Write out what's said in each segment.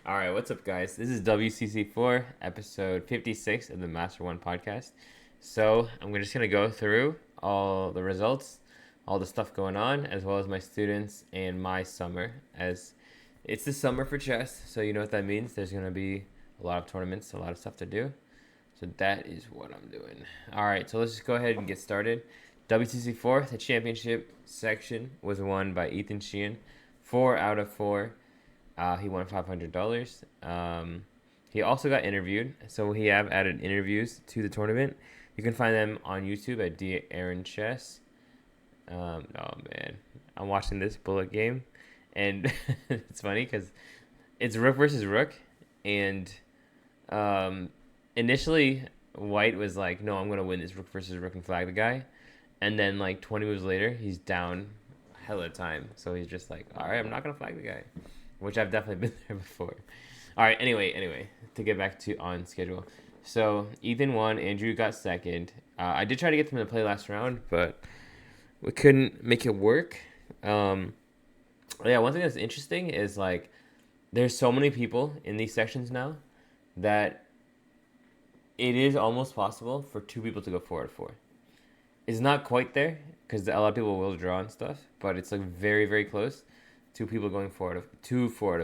All right, what's up, guys? This is WCC4, episode 56 of the Master One podcast. So, I'm just going to go through all the results, all the stuff going on, as well as my students and my summer, as it's the summer for chess. So, you know what that means. There's going to be a lot of tournaments, a lot of stuff to do. So, that is what I'm doing. All right, so let's just go ahead and get started. WCC4, the championship section, was won by Ethan Sheehan, 4 out of 4. He won $500. He also got interviewed, so we have added interviews to the tournament. You can find them on YouTube at D. Aaron Chess. Oh man, I'm watching this bullet game, and it's funny because it's Rook versus Rook, and initially White was like, "No, I'm gonna win this Rook versus Rook and flag the guy," and then like 20 moves later, he's down hella time, so he's just like, "All right, I'm not gonna flag the guy." Which I've definitely been there before. All right, anyway, to get back to on schedule. So, Ethan won, Andrew got second. I did try to get them to play last round, but we couldn't make it work. Yeah, one thing that's interesting is, like, there's so many people in these sections now that it is almost possible for two people to go 4 out of 4. It's not quite there, because a lot of people will draw and stuff, but it's, like, very, very close. Two people going 4 out of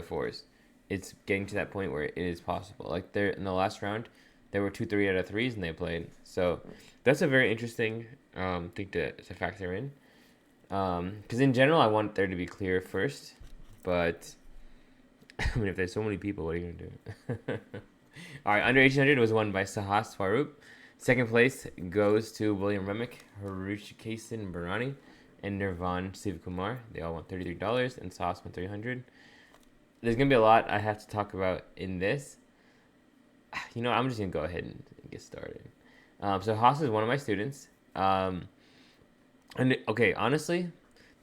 4s. It's getting to that point where it is possible. Like there in the last round, there were 2 3 out of 3s and they played. So that's a very interesting thing to factor in. Because in general, I want there to be clear first, but I mean, if there's so many people, what are you gonna do? All right, under 1800 was won by Saahas Swaroop. Second place goes to William Remick, Hrushikesan, Barani, and Nirvan, Sivakumar. They all won $33, and Saahas won $300. There's going to be a lot I have to talk about in this. You know, I'm just going to go ahead and get started. So Haas is one of my students. And okay, honestly,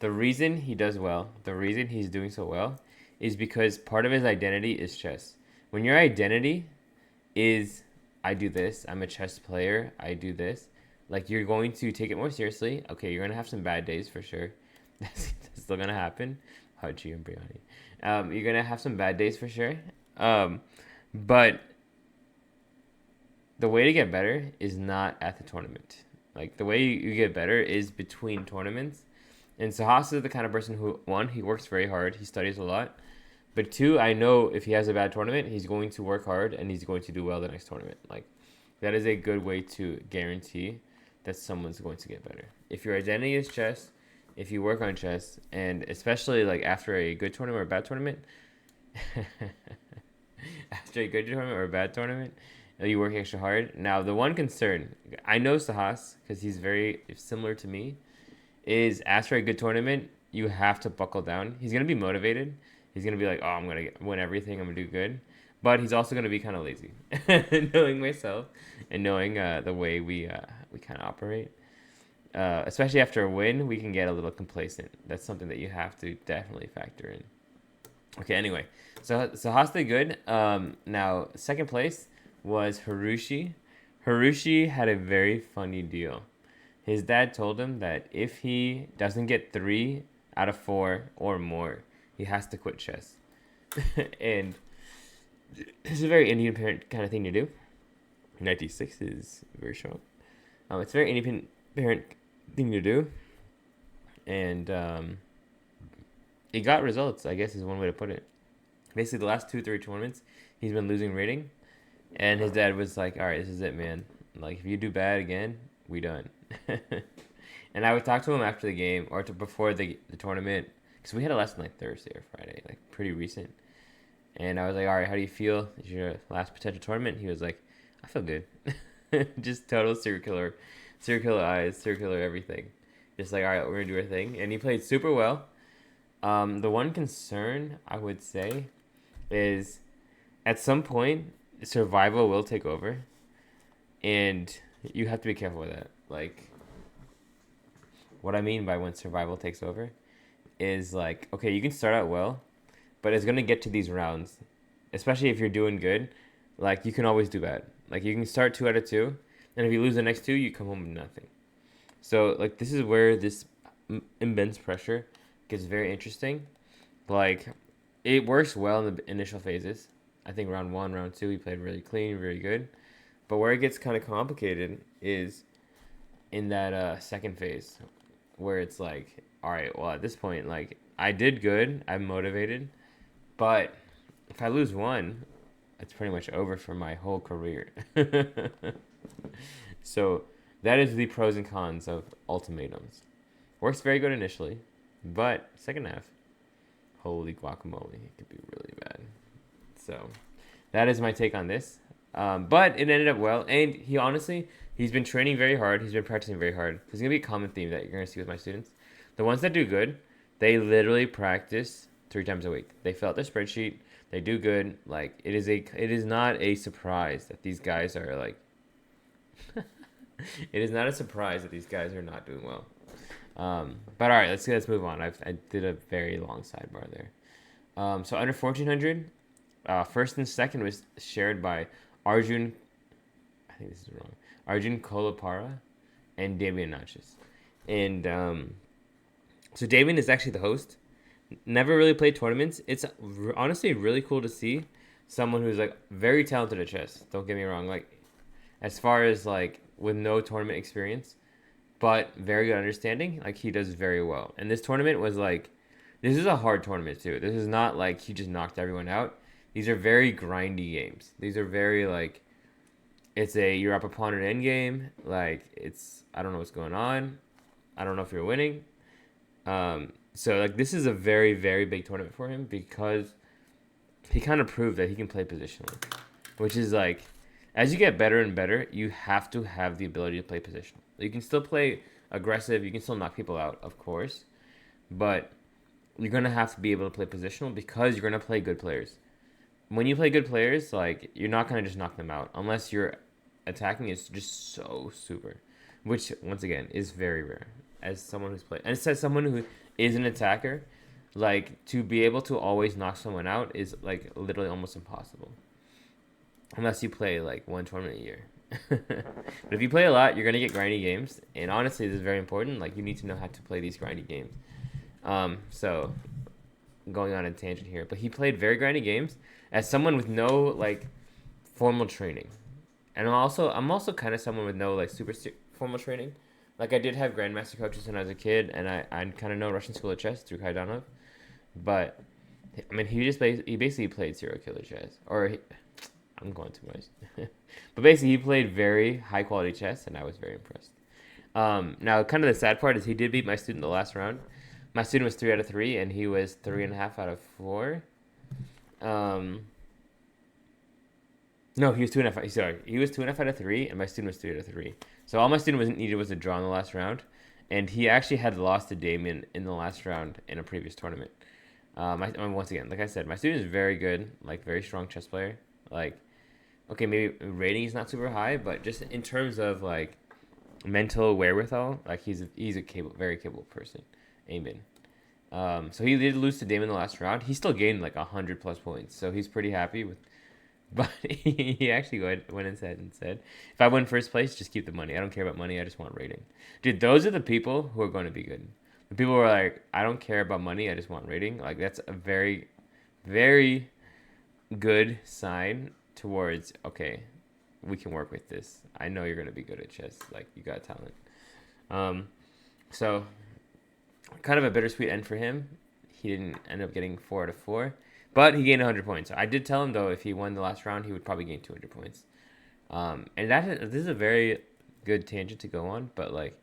the reason he does well, the reason he's doing so well, is because part of his identity is chess. When your identity is, I do this, I'm a chess player, I do this, like, you're going to take it more seriously. Okay, you're going to have some bad days for sure. That's still going to happen. Haji and Briani. You're going to have some bad days for sure. But the way to get better is not at the tournament. Like, the way you get better is between tournaments. And Saahas is the kind of person who, one, he works very hard. He studies a lot. But two, I know if he has a bad tournament, he's going to work hard and he's going to do well the next tournament. Like, that is a good way to guarantee that someone's going to get better. If your identity is chess, if you work on chess, and especially like after a good tournament or a bad tournament, you work extra hard. Now, the one concern, I know Saahas, because he's very similar to me, is after a good tournament, you have to buckle down. He's going to be motivated. He's going to be like, oh, I'm going to win everything. I'm going to do good. But he's also going to be kind of lazy, knowing myself and knowing the way we kind of operate. Especially after a win, we can get a little complacent. That's something that you have to definitely factor in. Okay, anyway. So Haas did good. Now, second place was Harushi. Harushi had a very funny deal. His dad told him that if he doesn't get 3 out of 4 or more, he has to quit chess. And this is a very Indian parent kind of thing to do. 96 is very strong. It's a very Indian parent thing to do. And it got results, I guess is one way to put it. Basically, the last 2-3 tournaments, he's been losing rating. And his dad was like, all right, this is it, man. Like, if you do bad again, we done. And I would talk to him after the game or before the tournament. Because we had a lesson like Thursday or Friday, like pretty recent. And I was like, all right, how do you feel? Is your last potential tournament? He was like, I feel good. Just total serial killer eyes, serial killer everything. Just like, all right, we're going to do our thing. And he played super well. The one concern, I would say, is at some point, survival will take over. And you have to be careful with that. Like, what I mean by when survival takes over is like, okay, you can start out well, but it's going to get to these rounds, especially if you're doing good, like, you can always do bad. Like, you can start 2 out of 2, and if you lose the next 2, you come home with nothing. So, like, this is where this immense pressure gets very interesting. Like, it works well in the initial phases. I think round 1, round 2, he played really clean, really good. But where it gets kind of complicated is in that second phase, where it's like, all right, well, at this point, like, I did good, I'm motivated, but if I lose one, it's pretty much over for my whole career. So that is the pros and cons of ultimatums. Works very good initially, but second half, holy guacamole, it could be really bad. So that is my take on this. But it ended up well, and he's been training very hard. He's been practicing very hard. There's gonna be a common theme that you're gonna see with my students. The ones that do good, they literally practice 3 times a week. They fill out their spreadsheet. They do good. Like it is not a surprise that these guys are like. It is not a surprise that these guys are not doing well. But all right, let's move on. I did a very long sidebar there. So under 1400, first and second was shared by Arjun. I think this is wrong. Arjun Kollipara and Damien Natchus. And so Damien is actually the host. Never really played tournaments. It's honestly really cool to see someone who's like very talented at chess. Don't get me wrong. Like as far as like with no tournament experience, but very good understanding. Like he does very well. And this tournament was like, this is a hard tournament too. This is not like he just knocked everyone out. These are very grindy games. These are very like, you're up a pawn at endgame. Like I don't know what's going on. I don't know if you're winning. So like this is a very, very big tournament for him because he kind of proved that he can play positionally, which is like, as you get better and better, you have to have the ability to play positional. You can still play aggressive. You can still knock people out, of course. But you're going to have to be able to play positional because you're going to play good players. When you play good players, like you're not going to just knock them out unless your attacking is just so super, which, once again, is very rare. As someone who's played, and it says someone who is an attacker, like to be able to always knock someone out is like literally almost impossible. Unless you play like one tournament a year. But if you play a lot, you're going to get grindy games. And honestly, this is very important. Like you need to know how to play these grindy games. So going on a tangent here, but he played very grindy games as someone with no like formal training. And I'm also kind of someone with no like super formal training. Like I did have grandmaster coaches when I was a kid, and I kind of know Russian School of Chess through Kaidanov. But I mean, he basically played serial killer chess, I'm going too much. But basically, he played very high-quality chess, and I was very impressed. Now, kind of the sad part is he did beat my student the last round. My student was 3 out of 3, and he was 3.5 out of 4. No, he was 2.5. Sorry, he was 2.5 out of 3, and my student was 3 out of 3. So all my student needed was a draw in the last round, and he actually had lost to Damien in the last round in a previous tournament. Once again, like I said, my student is very good, like very strong chess player. Like, okay, maybe rating is not super high, but just in terms of like mental wherewithal, like he's a very capable person. Amen. So he did lose to Damien in the last round. He still gained like 100+ points, so he's pretty happy with. But he actually went and said, if I win first place, just keep the money. I don't care about money. I just want rating. Dude, those are the people who are going to be good. The people who are like, I don't care about money. I just want rating. Like that's a very, very good sign towards, okay, we can work with this. I know you're going to be good at chess. Like you got talent. So kind of a bittersweet end for him. He didn't end up getting 4 out of 4. But he gained 100 points. I did tell him, though, if he won the last round, he would probably gain 200 points. And this is a very good tangent to go on. But, like,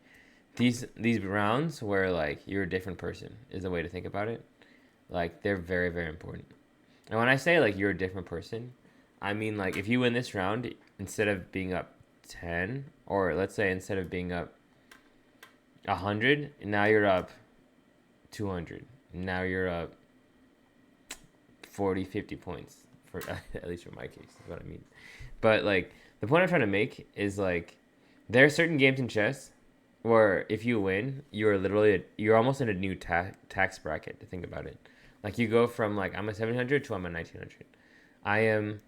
these rounds where, like, you're a different person is the way to think about it. Like, they're very, very important. And when I say, like, you're a different person, I mean, like, if you win this round, instead of being up 10, or let's say instead of being up 100, now you're up 200. Now you're up 40, 50 points, for at least for my case, is what I mean. But, like, the point I'm trying to make is, like, there are certain games in chess where if you win, you're almost in a new tax bracket, to think about it. Like, you go from, like, I'm a 700 to I'm a 1900. I am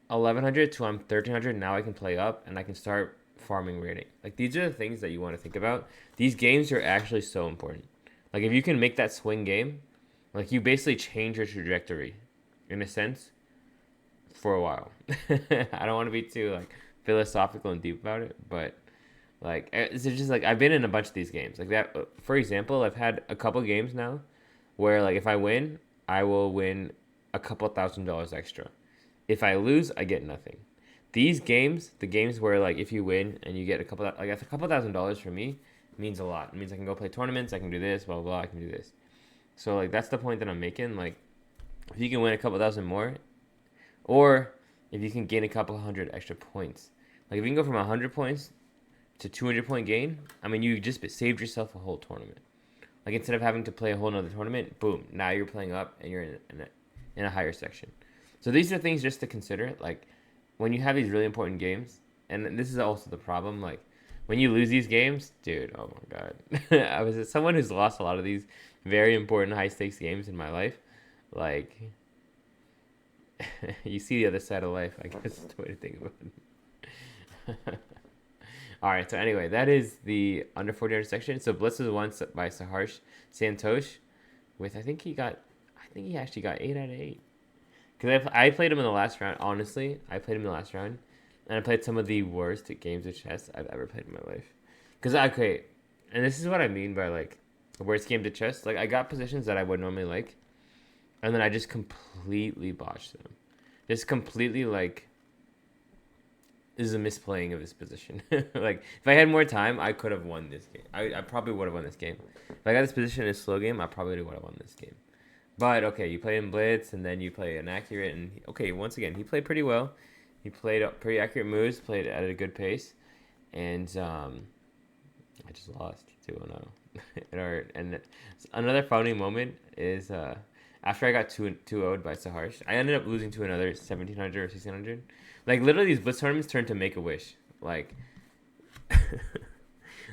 1100 to I'm 1300. Now I can play up and I can start farming rating. Like, these are the things that you want to think about. These games are actually so important. Like, if you can make that swing game, like, you basically change your trajectory, in a sense, for a while. I don't want to be too like philosophical and deep about it, but like it's just like I've been in a bunch of these games like that. For example, I've had a couple games now where like if I win, I will win a couple $1,000 extra. If I lose, I get nothing. These games, the games where like if you win and you get a couple $1,000 for me means a lot. It means I can go play tournaments, I can do this, blah blah blah, I can do this. So like that's the point that I'm making. Like if you can win a couple thousand more, or if you can gain a couple hundred extra points. Like if you can go from 100 points to 200 point gain, I mean you just saved yourself a whole tournament. Like instead of having to play a whole nother tournament, boom, now you're playing up and you're in a higher section. So these are things just to consider. Like when you have these really important games, and this is also the problem, like when you lose these games, dude, oh my god. I was someone who's lost a lot of these very important high stakes games in my life. Like you see the other side of life, I guess is the way to think about it. All right, so anyway, that is the under 400 section. So Blitz was won by Saharsh Santosh with I think he actually got 8 out of 8. Because I played him in the last round. Honestly, I played him in the last round, and I played some of the worst games of chess I've ever played in my life. Because and this is what I mean by like the worst game to chess. Like I got positions that I would normally like, and then I just completely botched them. Just completely like, this is a misplaying of this position. Like if I had more time, I could have won this game. I probably would have won this game. If I got this position in a slow game, I probably would have won this game. But okay, you play in Blitz, and then you play an accurate, and okay, once again, he played pretty well. He played pretty accurate moves, played at a good pace, and I just lost 2-0. And another funny moment is after I got 2-0'd by Saharsh, I ended up losing to another 1700 or 1600. Like literally, these Blitz tournaments turn to Make a Wish. Like,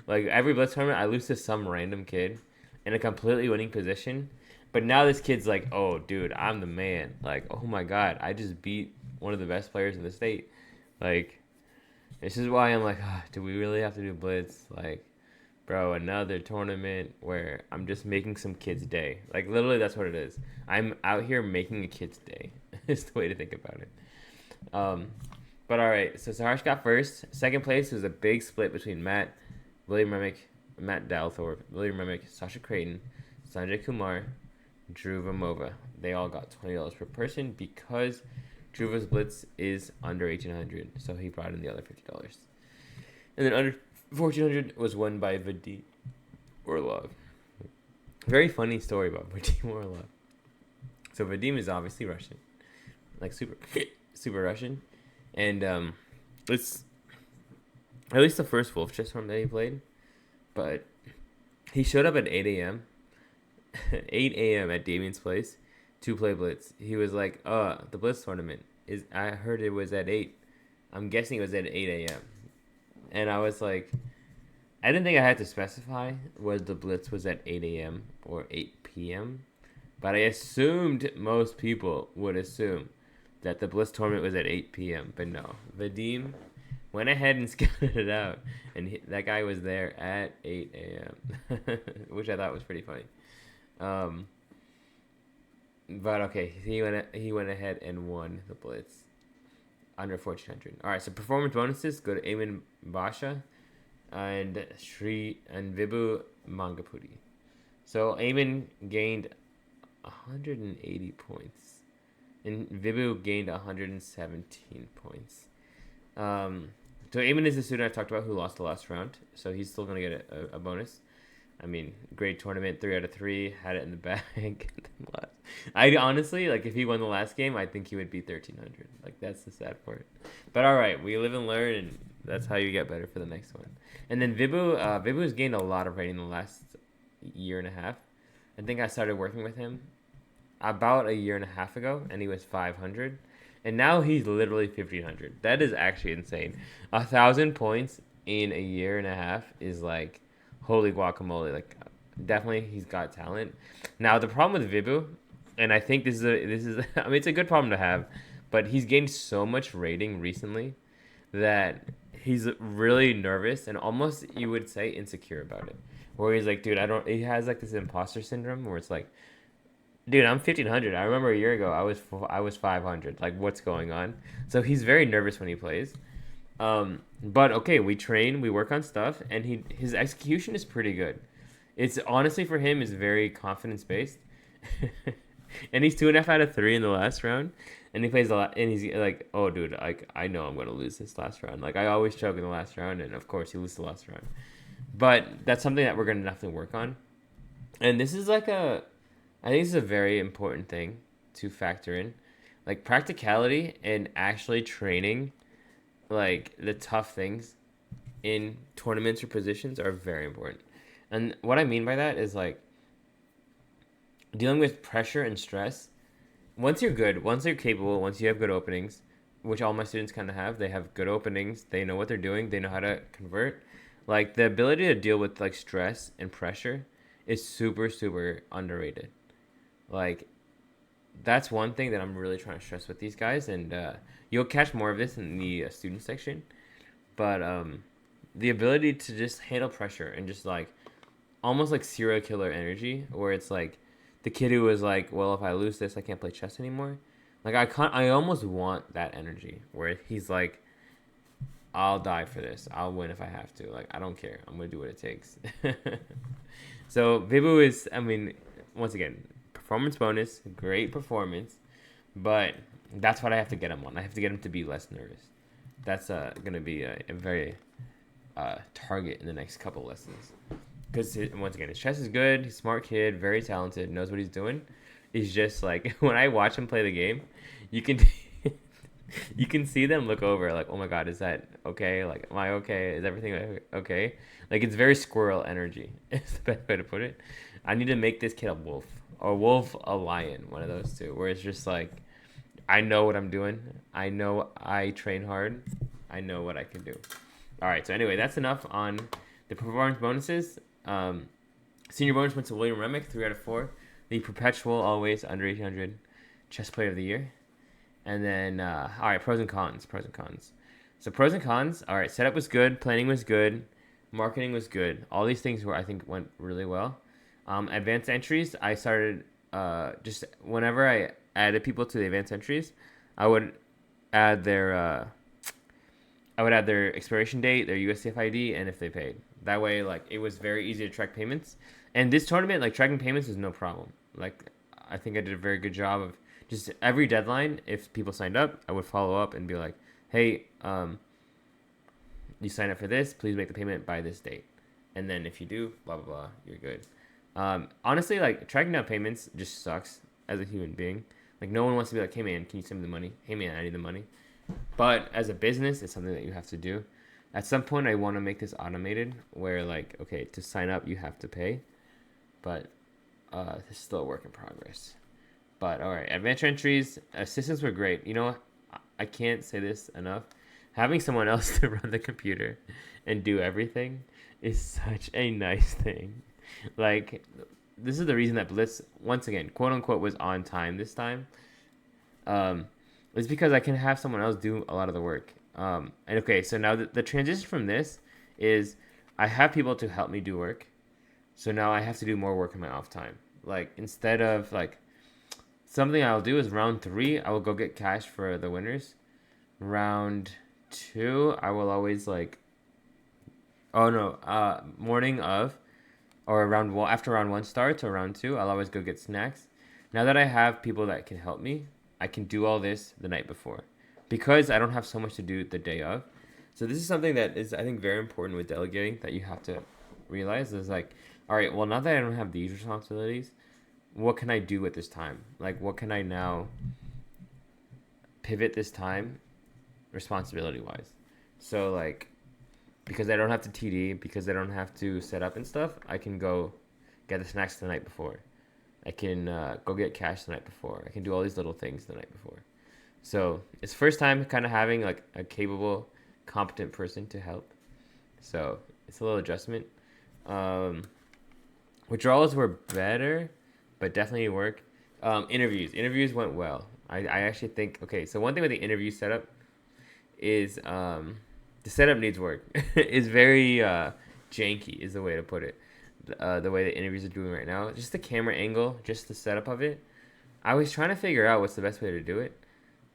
like every Blitz tournament, I lose to some random kid in a completely winning position. But now this kid's like, oh, dude, I'm the man. Like, oh my god, I just beat one of the best players in the state. Like, this is why I'm like, do we really have to do Blitz? Like, bro, another tournament where I'm just making some kid's day. Like, literally, that's what it is. I'm out here making a kid's day. It's the way to think about it. But all right, so Saharsh got first. Second place was a big split between Matt Dalthorp, William Remick, Sasha Creighton, Sanjay Kumar, Dhruva, Movva. They all got $20 per person because Dhruva's Blitz is under 1,800, so he brought in the other $50. And then under 1,400 was won by Vadim Orlov. Very funny story about Vadim Orlov. So Vadim is obviously Russian, like super Russian, and it's at least the first Wolf Chess tournament that he played, but he showed up at 8 a.m. 8 a.m. at Damien's place to play Blitz. He was like, the Blitz tournament is, I heard it was at 8. I'm guessing it was at 8 a.m. And I was like, I didn't think I had to specify whether the Blitz was at 8 a.m. or 8 p.m. But I assumed most people would assume that the Blitz tournament was at 8 p.m. But no, Vadim went ahead and scouted it out. And that guy was there at 8 a.m. Which I thought was pretty funny. But okay, he went ahead and won the Blitz under 1,400. All right, so performance bonuses go to Eamon Basha and Vibhu Mangapudi. So Eamon gained 180 points, and Vibhu gained 117 points. So Eamon is the student I talked about who lost the last round, so he's still gonna get a bonus. I mean, great tournament, 3 out of 3, had it in the bag. I honestly, like, if he won the last game, I think he would be 1,300. Like, that's the sad part. But all right, we live and learn, and that's how you get better for the next one. And then Vibhu's gained a lot of rating in the last year and a half. I think I started working with him about a year and a half ago, and he was 500. And now he's literally 1,500. That is actually insane. 1,000 points in a year and a half is like, holy guacamole. Like, definitely he's got talent. Now the problem with Vibhu, and I think this is I mean, it's a good problem to have, but he's gained so much rating recently that he's really nervous and almost, you would say, insecure about it. Where he's like, dude, he has like this imposter syndrome where it's like, Dude, I'm 1500. I remember a year ago I was 500. Like, what's going on? So he's very nervous when he plays. But okay, we train, we work on stuff, and his execution is pretty good. It's honestly for him is very confidence based, and he's 2.5 out of 3 in the last round, and he plays a lot, and he's like, oh dude, like I know I'm gonna lose this last round. Like I always choke in the last round, and of course he loses the last round. But that's something that we're gonna definitely work on, and this is like I think this is a very important thing to factor in, like practicality and actually training like the tough things in tournaments or positions are very important. And what I mean by that is like dealing with pressure and stress. Once you're good, once you're capable, once you have good openings, which all my students kind of have, they have good openings, they know what they're doing, they know how to convert. Like the ability to deal with like stress and pressure is super super underrated. Like that's one thing that I'm really trying to stress with these guys, and you'll catch more of this in the student section. But the ability to just handle pressure and just like almost like serial killer energy, where it's like the kid who was like, well, if I lose this, I can't play chess anymore. Like I can't. I almost want that energy where he's like, I'll die for this. I'll win if I have to. Like I don't care. I'm gonna do what it takes. So Vibu is, I mean, once again, performance bonus, great performance, but that's what I have to get him on. I have to get him to be less nervous. That's gonna be a very target in the next couple lessons. Because once again, his chess is good. He's a smart kid, very talented, knows what he's doing. He's just like when I watch him play the game, you can you can see them look over like, oh my god, is that okay? Like, am I okay? Is everything okay? Like it's very squirrel energy. Is the best way to put it. I need to make this kid a wolf, a lion, one of those two, where it's just like, I know what I'm doing. I know I train hard. I know what I can do. All right. So anyway, that's enough on the performance bonuses. Senior bonus went to William Remick, 3 out of 4. The perpetual, always under 800 chess player of the year. And then, all right, pros and cons. So pros and cons. All right, setup was good. Planning was good. Marketing was good. All these things I think went really well. Advanced entries, I started just whenever I added people to the advanced entries, I would add their expiration date, their USCF ID, and if they paid. That way, like it was very easy to track payments. And this tournament, like tracking payments is no problem. Like I think I did a very good job of just every deadline. If people signed up, I would follow up and be like, "Hey, you signed up for this. Please make the payment by this date." And then if you do, blah blah blah, you're good. Honestly, like tracking down payments just sucks as a human being. Like no one wants to be like, "Hey man, can you send me the money? Hey man, I need the money." But as a business, it's something that you have to do. At some point, I want to make this automated, where like, okay, to sign up you have to pay, but it's still a work in progress. But all right, adventure entries, assistants were great. You know, I can't say this enough. Having someone else to run the computer and do everything is such a nice thing. Like, this is the reason that Blitz, once again, quote unquote, was on time this time. It's because I can have someone else do a lot of the work. And okay, so now the transition from this is I have people to help me do work. So now I have to do more work in my off time. Like, instead of like, something I'll do is round 3, I will go get cash for the winners. Round 2, I will always like, morning of, or around after round 1 starts or round 2, I'll always go get snacks. Now that I have people that can help me, I can do all this the night before because I don't have so much to do the day of. So this is something that is, I think, very important with delegating that you have to realize is like, all right, well, now that I don't have these responsibilities, what can I do with this time? Like, what can I now pivot this time responsibility-wise? So, like, because I don't have to TD, because I don't have to set up and stuff, I can go get the snacks the night before. I can go get cash the night before. I can do all these little things the night before. So it's first time kind of having like a capable, competent person to help. So it's a little adjustment. Withdrawals were better, but definitely work. Interviews went well. I actually think, okay, so one thing with the interview setup is the setup needs work. It's very janky is the way to put it. The way the interviews are doing right now. Just the camera angle, just the setup of it. I was trying to figure out what's the best way to do it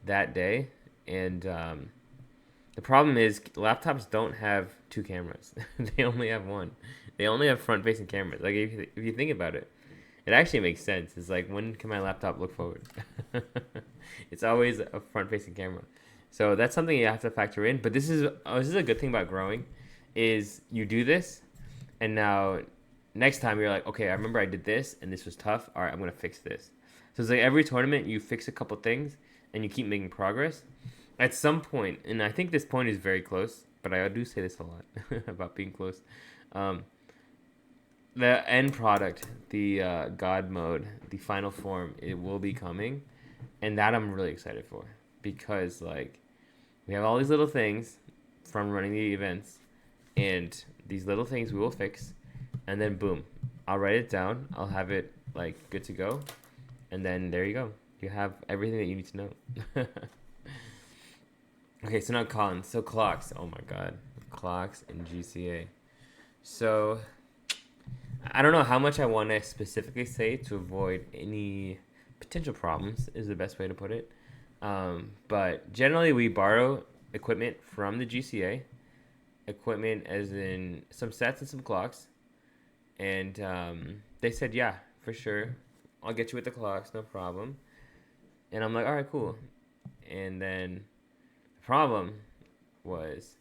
that day, and the problem is laptops don't have two cameras. They only have one. They only have front-facing cameras. Like if you think about it, it actually makes sense. It's like, when can my laptop look forward? It's always a front-facing camera. So that's something you have to factor in. But this is a good thing about growing, is you do this, and now next time you're like, okay, I remember I did this and this was tough. All right, I'm gonna fix this. So it's like every tournament you fix a couple things and you keep making progress. At some point, and I think this point is very close, but I do say this a lot about being close. The end product, the God mode, the final form, it will be coming, and that I'm really excited for, because like we have all these little things from running the events, and these little things we will fix, and then boom, I'll write it down. I'll have it like good to go, and then there you go. You have everything that you need to know. Okay, so now cons. So clocks. Oh my god. Clocks in GCA. So I don't know how much I want to specifically say to avoid any potential problems, is the best way to put it. But generally we borrow equipment from the GCA. Equipment as in some sets and some clocks. And they said, yeah, for sure. I'll get you with the clocks, no problem. And I'm like, all right, cool. And then problem was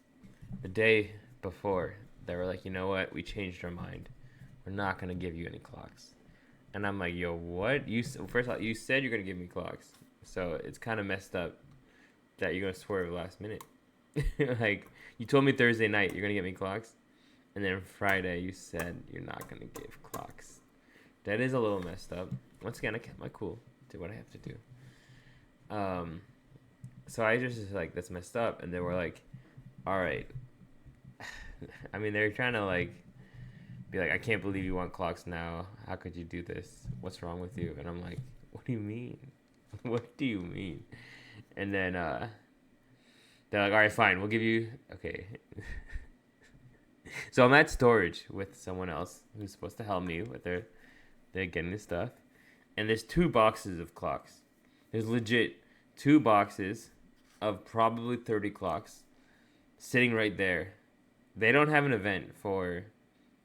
the day before they were like, you know what, we changed our mind, we're not going to give you any clocks. And I'm like, yo, what? First of all, you said you're going to give me clocks, so it's kind of messed up that you're going to swerve last minute. Like, you told me Thursday night you're going to get me clocks, and then Friday you said you're not going to give clocks. That is a little messed up. Once again, I kept my cool, did what I have to do. So I just was like, that's messed up. And they were like, all right. I mean, they're trying to like be like, I can't believe you want clocks now. How could you do this? What's wrong with you? And I'm like, what do you mean? What do you mean? And then they're like, all right, fine. We'll give you, okay. So I'm at storage with someone else who's supposed to help me with they're getting this stuff. And there's 2 boxes of clocks. There's legit 2 boxes of probably 30 clocks sitting right there. They don't have an event for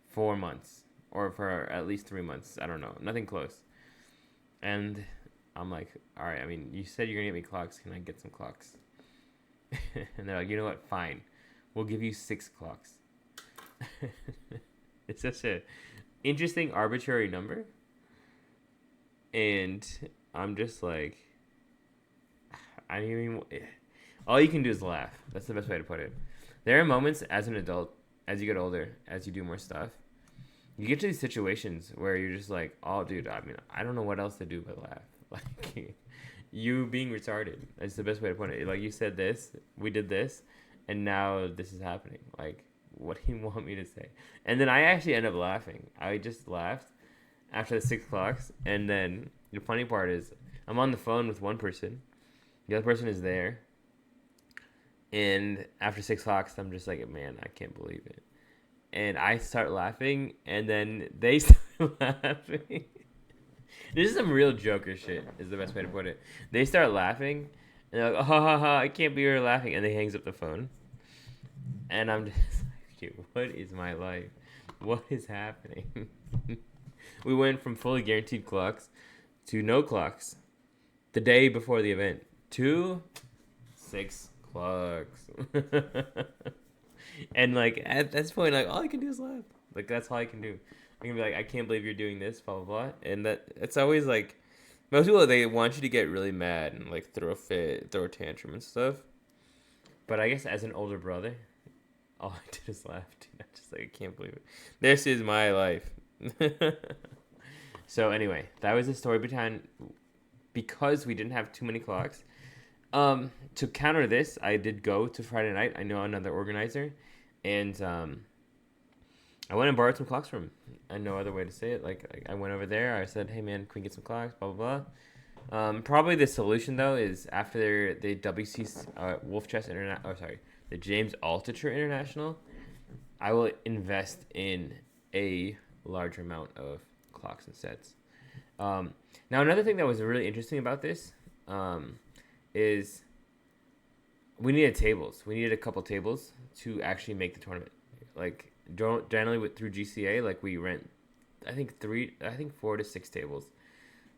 4 months or for at least 3 months. I don't know. Nothing close. And I'm like, all right, I mean, you said you're going to get me clocks. Can I get some clocks? And they're like, you know what? Fine. We'll give you 6 clocks. It's such a interesting arbitrary number. And I'm just like, I mean, all you can do is laugh. That's the best way to put it. There are moments as an adult, as you get older, as you do more stuff, you get to these situations where you're just like, oh, dude, I mean, I don't know what else to do but laugh. Like, you being retarded. That's the best way to put it. Like, you said this, we did this, and now this is happening. Like, what do you want me to say? And then I actually end up laughing. I just laughed after the 6 clocks, and then the funny part is I'm on the phone with one person. The other person is there. And after 6 clocks, I'm just like, man, I can't believe it. And I start laughing, and then they start laughing. This is some real Joker shit, is the best way to put it. They start laughing, and they're like, oh, ha, ha, ha, I can't believe you're laughing. And they hangs up the phone. And I'm just like, dude, what is my life? What is happening? We went from fully guaranteed clocks to no clocks the day before the event to 6 clocks. And like at this point, like all I can do is laugh. Like that's all I can do. I can be like, I can't believe you're doing this, blah blah blah. And it's always like most people, they want you to get really mad and like throw a fit, throw a tantrum and stuff. But I guess as an older brother, all I did is laugh. Dude, I'm just like, I can't believe it. This is my life. So anyway, that was the story behind, because we didn't have too many clocks. To counter this, I did go to Friday night. I know another organizer, and I went and borrowed some clocks from him. I know other way to say it. Like I went over there. I said, "Hey man, can we get some clocks?" Blah blah blah. Probably the solution though is after the WC Wolf Chess the James Altucher International, I will invest in a large amount of clocks and sets. Now another thing that was really interesting about this is we needed tables. We needed a couple tables to actually make the tournament. Like generally through GCA, like we rent, I think 4 to 6 tables.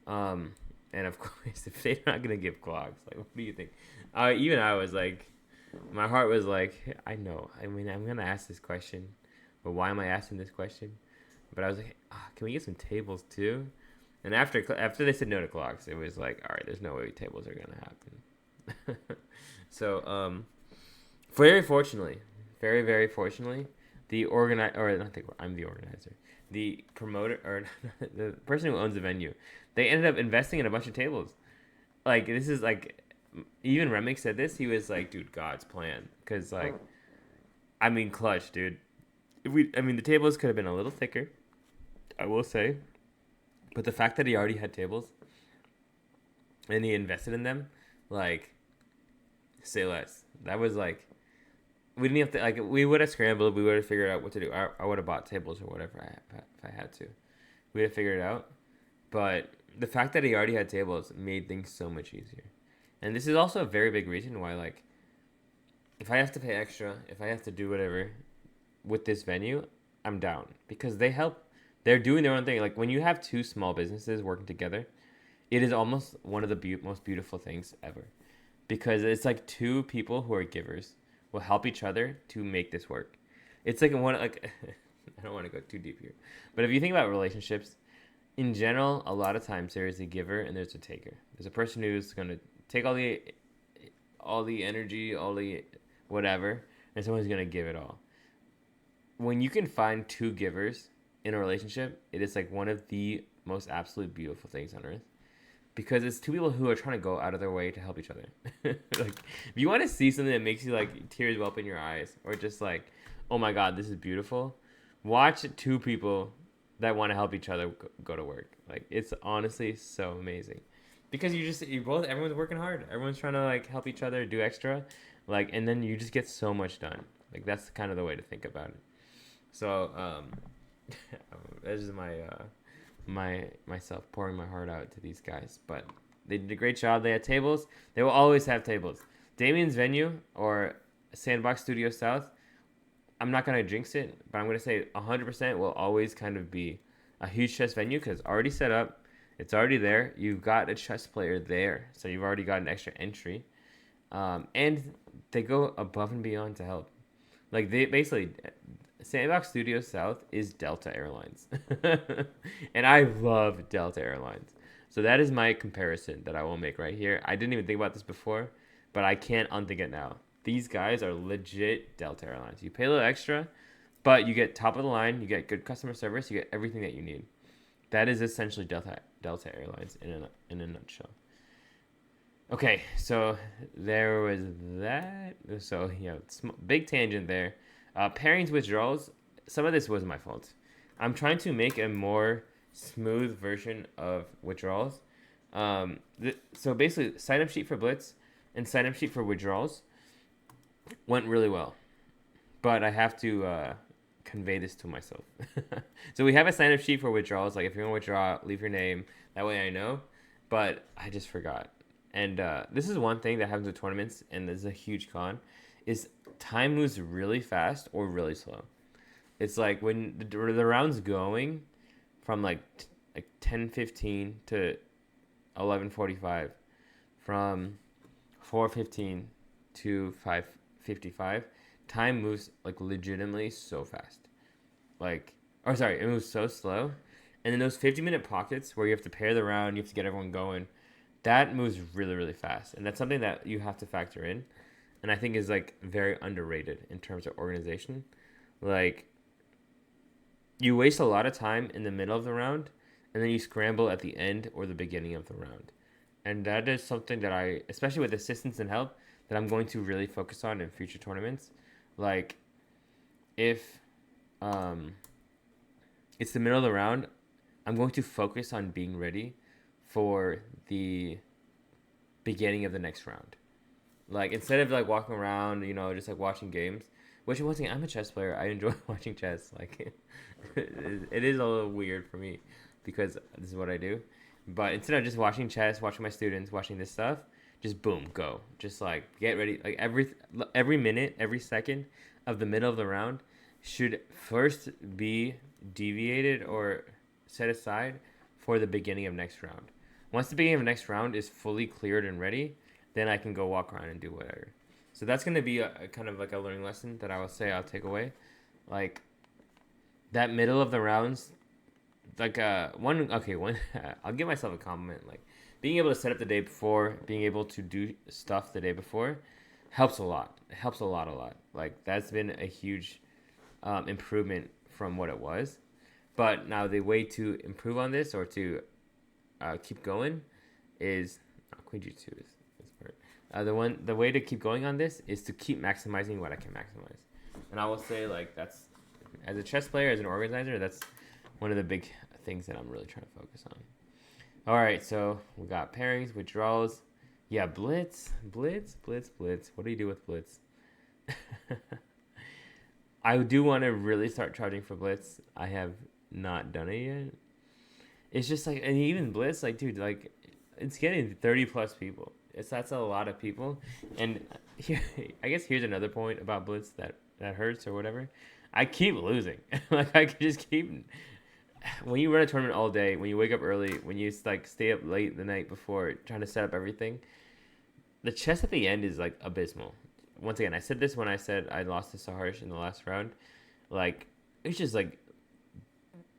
And of course, if they're not gonna give clocks, like what do you think? Even I was like, my heart was like, I know. I mean, I'm gonna ask this question, but why am I asking this question? But I was like, can we get some tables too? And after they said no to clocks, it was like, all right, there's no way tables are gonna happen. So, very fortunately, very fortunately, I'm the organizer. The promoter or the person who owns the venue, they ended up investing in a bunch of tables. Like this is like, even Remick said this. He was like, dude, God's plan, because like, I mean, clutch, dude. The tables could have been a little thicker, I will say, but the fact that he already had tables and he invested in them, like, say less. That was like, we didn't have to, like, we would have scrambled, we would have figured out what to do. I would have bought tables or whatever if I had to. We would have figured it out. But the fact that he already had tables made things so much easier. And this is also a very big reason why, like, if I have to pay extra, if I have to do whatever with this venue, I'm down. Because they help. They're doing their own thing. Like, when you have two small businesses working together, it is almost one of the most beautiful things ever. Because it's like two people who are givers will help each other to make this work. It's like I don't want to go too deep here, but if you think about relationships in general, a lot of times there is a giver and there's a taker. There's a person who's going to take all the energy, all the whatever, and someone's going to give it all. When you can find two givers in a relationship, it is like one of the most absolute beautiful things on earth. Because it's two people who are trying to go out of their way to help each other. Like, if you want to see something that makes you, like, tears well up in your eyes, or just like, oh my God, this is beautiful, watch two people that want to help each other go to work. Like, it's honestly so amazing. Because everyone's working hard. Everyone's trying to, like, help each other, do extra. Like, and then you just get so much done. Like, that's kind of the way to think about it. So, that's just myself pouring my heart out to these guys, but they did a great job. They had tables. They will always have tables. Damien's venue, or Sandbox Studio South, I'm not gonna jinx it, but I'm gonna say 100% will always kind of be a huge chess venue because it's already set up, it's already there. You've got a chess player there, so you've already got an extra entry, and they go above and beyond to help. Like, they basically, Sandbox Studio South is Delta Airlines. And I love Delta Airlines. So that is my comparison that I will make right here. I didn't even think about this before, but I can't unthink it now. These guys are legit Delta Airlines. You pay a little extra, but you get top of the line, you get good customer service, you get everything that you need. That is essentially Delta Airlines in a nutshell. Okay, so there was that. So, big tangent there. Pairings, withdrawals, some of this was my fault. I'm trying to make a more smooth version of withdrawals. So basically, sign-up sheet for Blitz and sign-up sheet for withdrawals went really well. But I have to convey this to myself. So we have a sign-up sheet for withdrawals. Like, if you're going to withdraw, leave your name. That way I know. But I just forgot. And this is one thing that happens with tournaments, and this is a huge con, is time moves really fast or really slow. It's like when the round's going from like 10:15 to 11:45, from 4:15 to 5:55, time moves like legitimately so fast. It moves so slow. And in those 50-minute pockets where you have to pair the round, you have to get everyone going, that moves really, really fast. And that's something that you have to factor in. And I think is like very underrated in terms of organization. Like, you waste a lot of time in the middle of the round, and then you scramble at the end or the beginning of the round. And that is something that I, especially with assistance and help, that I'm going to really focus on in future tournaments. Like, if it's the middle of the round, I'm going to focus on being ready for the beginning of the next round. Like, instead of like walking around, just like watching games, which once again, I'm a chess player. I enjoy watching chess. Like, it is a little weird for me because this is what I do. But instead of just watching chess, watching my students, watching this stuff, just boom, go. Just like get ready. Like every minute, every second of the middle of the round should first be deviated or set aside for the beginning of next round. Once the beginning of next round is fully cleared and ready, then I can go walk around and do whatever. So that's going to be a kind of like a learning lesson that I will say I'll take away. Like that middle of the rounds, like one I'll give myself a compliment. Like being able to set up the day before, being able to do stuff the day before helps a lot. It helps a lot. Like that's been a huge improvement from what it was. But now the way to improve on this or to keep going is Queen G2 is part. The way to keep going on this is to keep maximizing what I can maximize. And I will say like that's as a chess player, as an organizer, that's one of the big things that I'm really trying to focus on. All right, so we got pairings, withdrawals. Yeah, Blitz. What do you do with Blitz? I do want to really start charging for Blitz. I have not done it yet. It's just like, and even Blitz, like, dude, like, it's getting 30 plus people. That's a lot of people. And here, I guess here's another point about Blitz that hurts or whatever. I keep losing. Like, I can just keep. When you run a tournament all day, when you wake up early, when you like stay up late the night before trying to set up everything, the chess at the end is like abysmal. Once again, I said this when I said I lost to Saharsh in the last round. Like, it's just like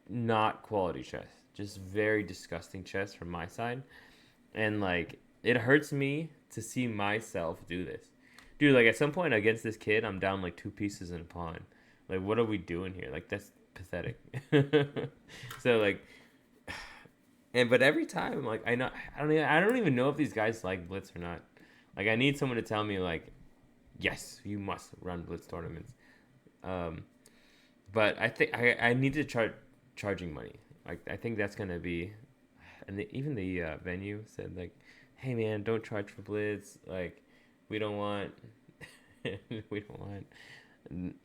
not quality chess. Just very disgusting chess from my side. And like, it hurts me to see myself do this. Dude, like at some point against this kid, I'm down like 2 pieces in a pawn. Like, what are we doing here? Like, that's pathetic. So like, but every time, like, I don't even know if these guys like Blitz or not. Like, I need someone to tell me like, yes, you must run Blitz tournaments. But I think I need to start charging money. Like, I think that's gonna be, and even the venue said like, hey man, don't charge for Blitz. Like, we don't want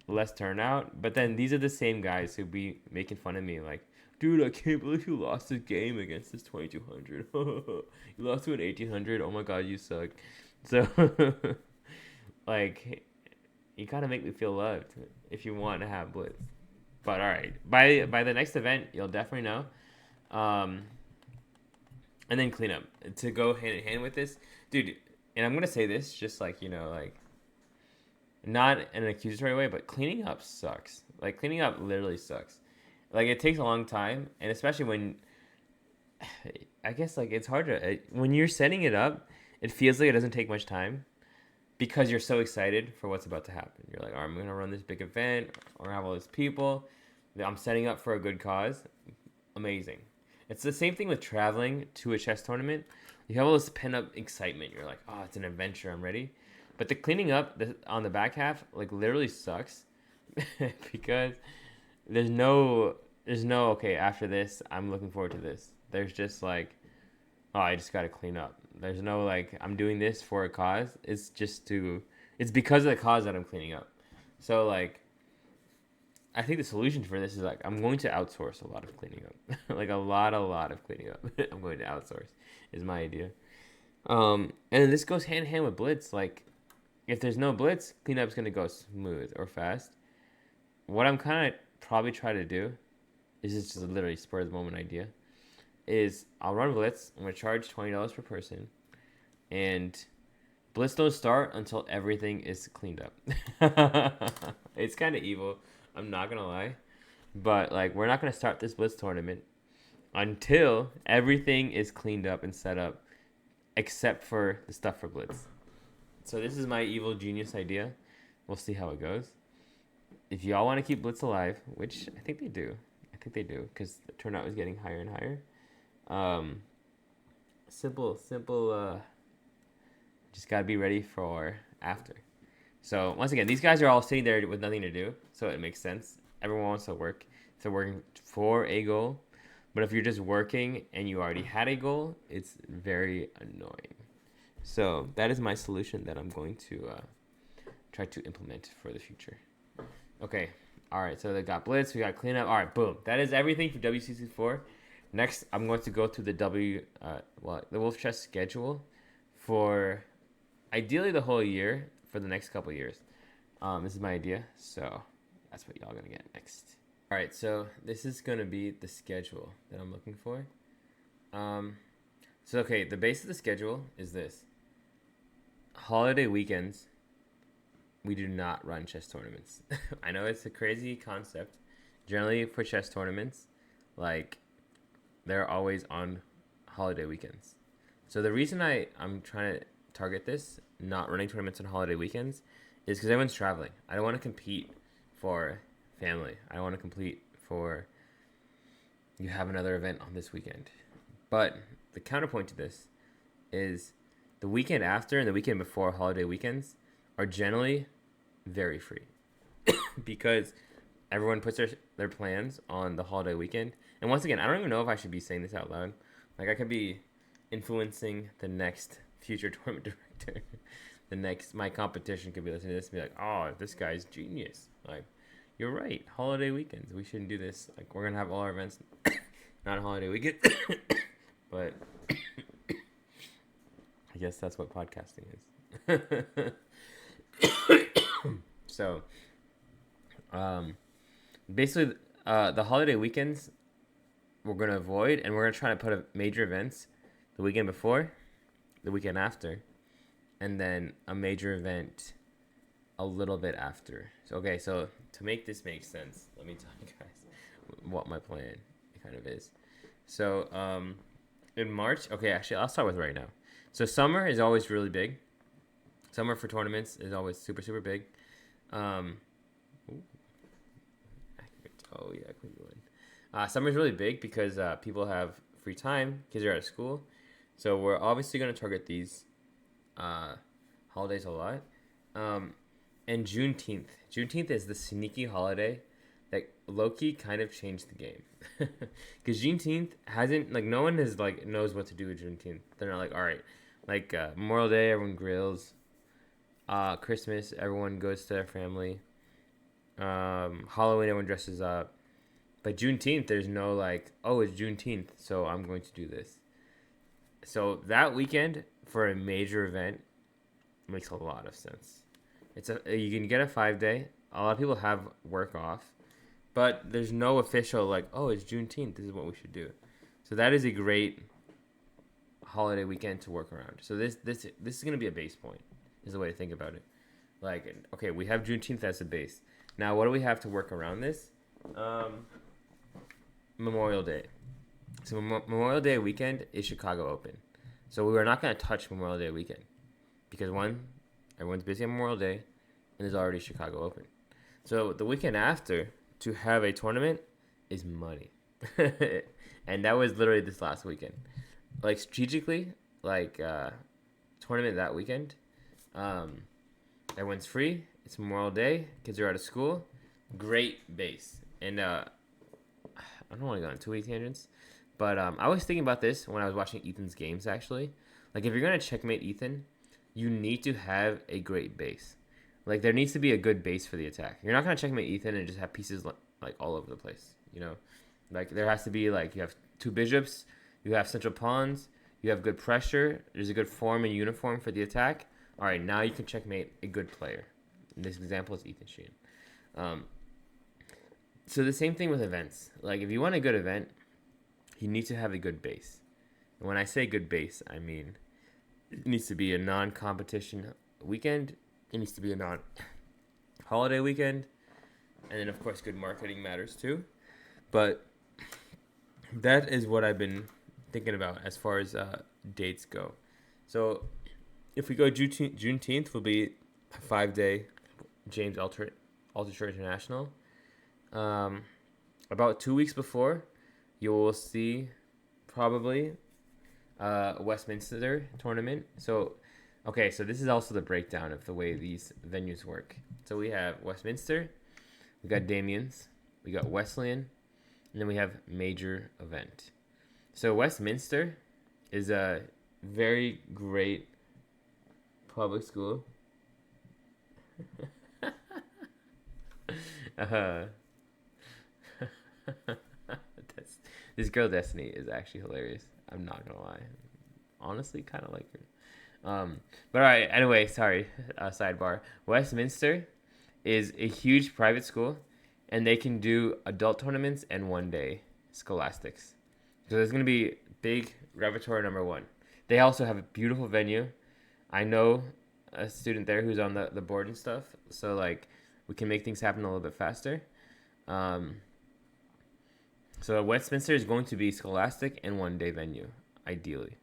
less turnout. But then these are the same guys who be making fun of me like, dude, I can't believe you lost this game against this 2200. You lost to an 1800. Oh my god, you suck. So like, you gotta make me feel loved if you want to have Blitz. But all right, by the next event, you'll definitely know. And then cleanup to go hand in hand with this, dude. And I'm gonna say this just like, you know, like, not in an accusatory way, but cleaning up sucks. Like, cleaning up literally sucks. Like, it takes a long time, and especially when, I guess, like, it's hard to, when you're setting it up, it feels like it doesn't take much time because you're so excited for what's about to happen. You're like, oh, I'm going to run this big event, or have all these people. I'm setting up for a good cause. Amazing. It's the same thing with traveling to a chess tournament. You have all this pent-up excitement. You're like, oh, it's an adventure. I'm ready. But the cleaning up on the back half, like, literally sucks because there's no, okay, after this, I'm looking forward to this. There's just like, oh, I just got to clean up. There's no, like, I'm doing this for a cause. It's because of the cause that I'm cleaning up. So, like, I think the solution for this is, like, I'm going to outsource a lot of cleaning up. Like, a lot of cleaning up. I'm going to outsource is my idea. And then this goes hand in hand with Blitz. Like, if there's no Blitz, cleanup's going to go smooth or fast. What I'm kind of probably trying to do is just literally spur of the moment idea. Is I'll run Blitz. I'm going to charge $20 per person. And Blitz don't start until everything is cleaned up. It's kind of evil. I'm not going to lie. But, like, we're not going to start this Blitz tournament until everything is cleaned up and set up except for the stuff for Blitz. So this is my evil genius idea. We'll see how it goes. If y'all want to keep Blitz alive, which I think they do. Because the turnout is getting higher and higher. Simple. Just got to be ready for after. So, once again, these guys are all sitting there with nothing to do. So, it makes sense. Everyone wants to work. If they're working for a goal. But if you're just working and you already had a goal, it's very annoying. So, that is my solution that I'm going to try to implement for the future. Okay. All right. So, they got Blitz. We got cleanup. All right. Boom. That is everything for WCC4. Next, I'm going to go through the the Wolf Chess schedule for ideally the whole year for the next couple of years. This is my idea, so that's what y'all gonna get next. All right, so this is gonna be the schedule that I'm looking for. So okay, the base of the schedule is this. Holiday weekends, we do not run chess tournaments. I know it's a crazy concept. Generally, for chess tournaments, like, they're always on holiday weekends. So the reason I'm trying to target this, not running tournaments on holiday weekends, is because everyone's traveling. I don't want to compete for family. I want to compete for you have another event on this weekend. But the counterpoint to this is the weekend after and the weekend before holiday weekends are generally very free because everyone puts their plans on the holiday weekend. And once again, I don't even know if I should be saying this out loud. Like, I could be influencing the next future tournament director. My competition could be listening to this and be like, oh, this guy's genius. Like, you're right. Holiday weekends. We shouldn't do this. Like, we're going to have all our events not holiday weekend. But I guess that's what podcasting is. So, basically, the holiday weekends we're going to avoid, and we're going to try to put major events the weekend before, the weekend after, and then a major event a little bit after. So, okay, so to make this make sense, let me tell you guys what my plan kind of is. So, in March, okay, actually, I'll start with right now. So, summer is always really big. Summer for tournaments is always super, super big. Summer's really big because people have free time, kids are out of school. So we're obviously going to target these holidays a lot. And Juneteenth. Juneteenth is the sneaky holiday that low-key kind of changed the game. Because Juneteenth hasn't, like, no one has, like, knows what to do with Juneteenth. They're not like, all right, like, Memorial Day, everyone grills. Christmas, everyone goes to their family. Halloween, everyone dresses up. But Juneteenth, there's no like, oh, it's Juneteenth, so I'm going to do this. So that weekend for a major event makes a lot of sense. You can get a 5-day. A lot of people have work off, but there's no official like, oh, it's Juneteenth. This is what we should do. So that is a great holiday weekend to work around. So this is gonna be a base point. Is the way to think about it. Like, okay, we have Juneteenth as a base. Now, what do we have to work around this? Memorial Day. So Memorial Day weekend is Chicago Open. So we are not going to touch Memorial Day weekend. Because one, everyone's busy on Memorial Day, and there's already Chicago Open. So the weekend after, to have a tournament is money. And that was literally this last weekend. Like, strategically, like, tournament that weekend, everyone's free. It's Memorial Day. Kids are out of school. Great base. And I don't want to go on too tangents, but I was thinking about this when I was watching Ethan's games, actually. Like, if you're going to checkmate Ethan, you need to have a great base. Like, there needs to be a good base for the attack. You're not going to checkmate Ethan and just have pieces, like all over the place, you know? Like, there has to be, like, you have 2 bishops, you have central pawns, you have good pressure, there's a good form and uniform for the attack. All right, now you can checkmate a good player. In this example is Ethan Sheehan. So the same thing with events. Like, if you want a good event, you need to have a good base. And when I say good base, I mean it needs to be a non-competition weekend. It needs to be a non-holiday weekend. And then, of course, good marketing matters too. But that is what I've been thinking about as far as dates go. So if we go Juneteenth, will be a 5-day James Altucher International. About 2 weeks before, you will see probably Westminster tournament. So, okay, so this is also the breakdown of the way these venues work. So we have Westminster, we got Damien's, we got Wesleyan, and then we have major event. So Westminster is a very great public school. This girl Destiny is actually hilarious. I'm not gonna lie. Honestly, kind of like her. But all right. Anyway, sorry. Sidebar. Westminster is a huge private school, and they can do adult tournaments and 1-day scholastics. So there's gonna be big repertoire number one. They also have a beautiful venue. I know a student there who's on the board and stuff, so like we can make things happen a little bit faster. So Westminster is going to be scholastic and 1-day venue, ideally.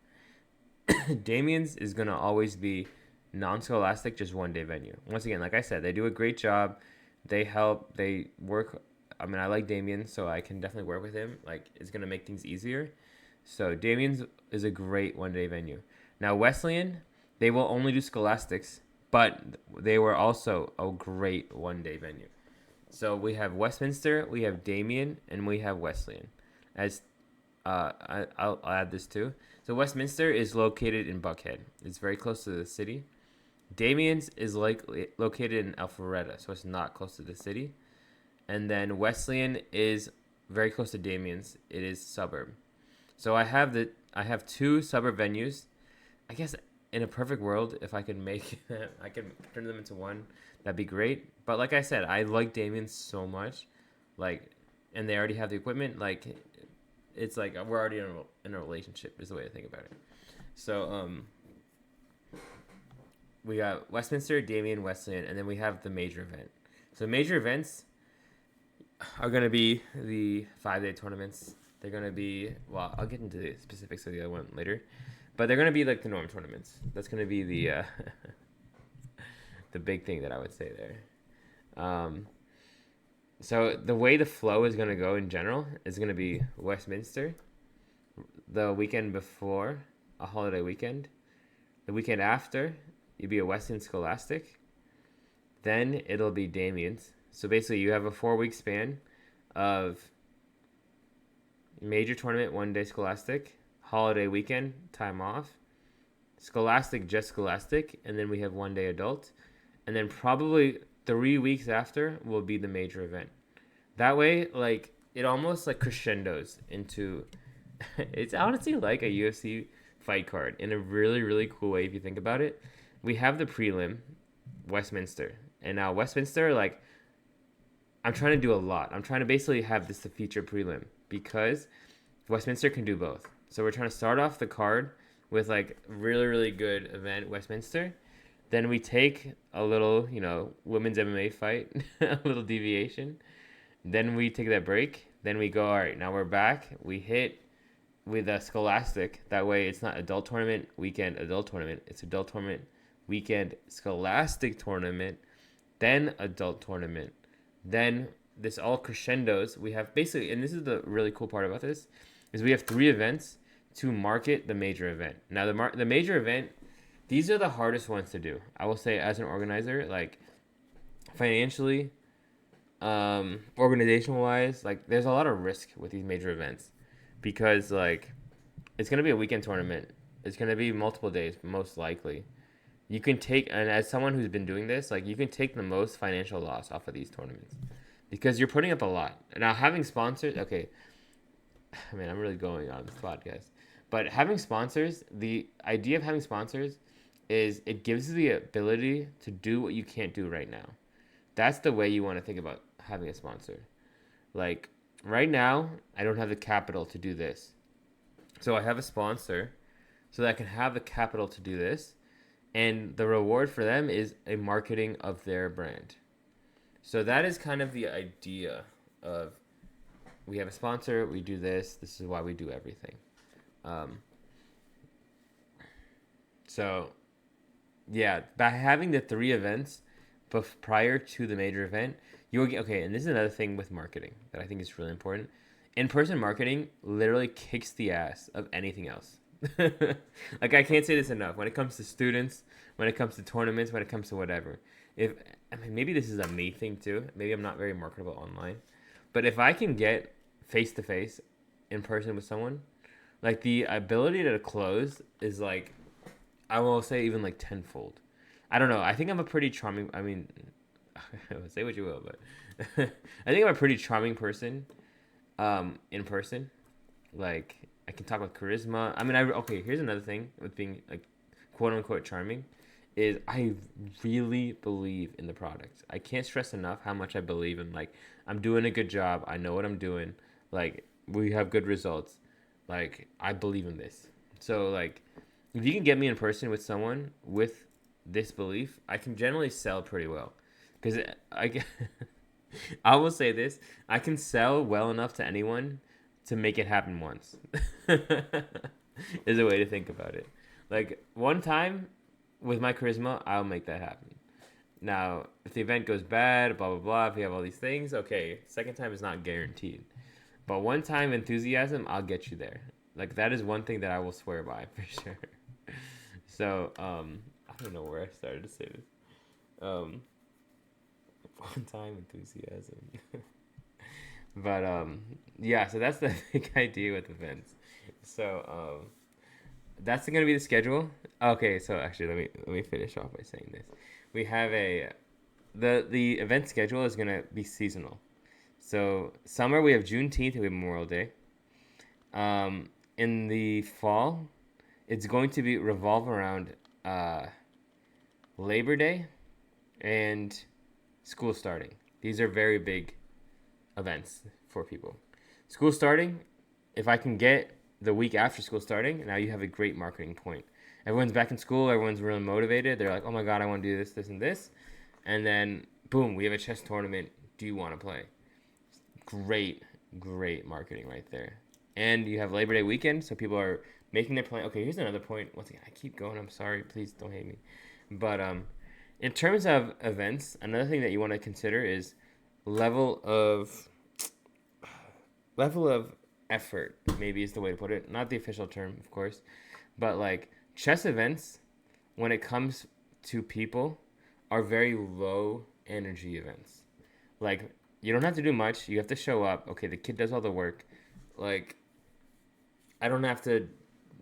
Damien's is going to always be non-scholastic, just 1-day venue. Once again, like I said, they do a great job. They help. They work. I mean, I like Damien, so I can definitely work with him. Like, it's going to make things easier. So Damien's is a great 1-day venue. Now, Wesleyan, they will only do scholastics, but they were also a great 1-day venue. So we have Westminster, we have Damien, and we have Wesleyan. As I'll add this too. So Westminster is located in Buckhead. It's very close to the city. Damien's is located in Alpharetta, so it's not close to the city. And then Wesleyan is very close to Damien's. It is suburb. So I have 2 suburb venues. I guess in a perfect world, if I could I could turn them into one. That'd be great. But like I said, I like Damien so much, like, and they already have the equipment. Like, it's like we're already in a relationship. Is the way to think about it. So we got Westminster, Damien, Wesleyan, and then we have the major event. So major events are gonna be the 5-day tournaments. They're gonna be, well, I'll get into the specifics of the other one later, but they're gonna be like the norm tournaments. That's gonna be the the big thing that I would say there. So the way the flow is going to go in general is going to be Westminster the weekend before, a holiday weekend. The weekend after, it'll be a Wesleyan Scholastic. Then it'll be Damien's. So basically you have a 4-week span of major tournament, 1-day Scholastic, holiday weekend, time off, Scholastic, just Scholastic, and then we have 1-day adult. And then probably 3 weeks after will be the major event. That way, like, it almost like crescendos into, it's honestly like a UFC fight card in a really, really cool way if you think about it. We have the prelim, Westminster. And now Westminster, like, I'm trying to do a lot. I'm trying to basically have this to feature prelim because Westminster can do both. So we're trying to start off the card with, like, really, really good event, Westminster. Then we take a little, women's MMA fight, a little deviation. Then we take that break. Then we go, all right, now we're back. We hit with a Scholastic. That way it's not adult tournament, weekend, adult tournament. It's adult tournament, weekend, Scholastic tournament, then adult tournament. Then this all crescendos. We have basically, and this is the really cool part about this, is we have 3 events to market the major event. Now, the major event, these are the hardest ones to do. I will say, as an organizer, like, financially, organizational wise, like, there's a lot of risk with these major events because, like, it's going to be a weekend tournament. It's going to be multiple days, most likely. You can take, and as someone who's been doing this, like, you can take the most financial loss off of these tournaments because you're putting up a lot. Now, having sponsors, okay, man, I'm really going on this podcast, but having sponsors, the idea of having sponsors is it gives you the ability to do what you can't do right now. That's the way you want to think about having a sponsor. Like, right now, I don't have the capital to do this. So I have a sponsor so that I can have the capital to do this. And the reward for them is a marketing of their brand. So that is kind of the idea of, we have a sponsor, we do this is why we do everything. So, yeah, by having the 3 events prior to the major event, you will get, okay, and this is another thing with marketing that I think is really important. In-person marketing literally kicks the ass of anything else. Like, I can't say this enough. When it comes to students, when it comes to tournaments, when it comes to whatever. Maybe this is a me thing too. Maybe I'm not very marketable online. But if I can get face-to-face in person with someone, like, the ability to close is, like, I will say even like tenfold. I don't know. I think I'm a pretty charming, say what you will, but I think I'm a pretty charming person in person Like, I can talk with charisma. I mean, okay, here's another thing with being, like, quote-unquote charming, is I really believe in the product. I can't stress enough how much I believe in, like, I'm doing a good job. I know what I'm doing. Like, we have good results. Like, I believe in this. So, like, if you can get me in person with someone with this belief, I can generally sell pretty well. Because I will say this, I can sell well enough to anyone to make it happen once. Is a way to think about it. Like, one time with my charisma, I'll make that happen. Now, if the event goes bad, blah, blah, blah, if you have all these things, okay, second time is not guaranteed. But one time enthusiasm, I'll get you there. Like, that is one thing that I will swear by for sure. So, I don't know where I started to say this. One time enthusiasm. But, yeah, so that's the big idea with events. So, that's going to be the schedule. Okay, so actually, let me finish off by saying this. We have the event schedule is going to be seasonal. So summer we have Juneteenth and we have Memorial Day. In the fall, it's going to be revolve around Labor Day and school starting. These are very big events for people. School starting, if I can get the week after school starting, now you have a great marketing point. Everyone's back in school. Everyone's really motivated. They're like, oh my God, I want to do this, this, and this. And then, boom, we have a chess tournament. Do you want to play? Great marketing right there. And you have Labor Day weekend, so people are making their plan. Okay, here's another point. Once again, I keep going. I'm sorry. Please don't hate me. But in terms of events, another thing that you want to consider is level of effort, maybe is the way to put it. Not the official term, of course. But, like, chess events, when it comes to people, are very low energy events. Like, you don't have to do much. You have to show up. Okay, the kid does all the work. Like, I don't have to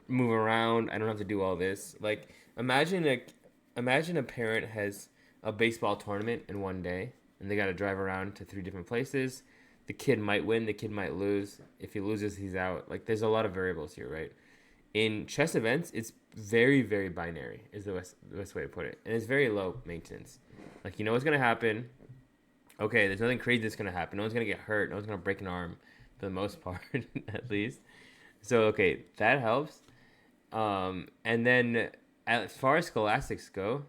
move around. I don't have to do all this. Like, imagine a parent has a baseball tournament in one day, and they got to drive around to 3 different places. The kid might win. The kid might lose. If he loses, he's out. Like, there's a lot of variables here, right? In chess events, it's very, very binary, is the best way to put it. And it's very low maintenance. Like, you know what's going to happen. Okay, there's nothing crazy that's going to happen. No one's going to get hurt. No one's going to break an arm, for the most part, at least. So, okay, that helps. And then, as far as scholastics go,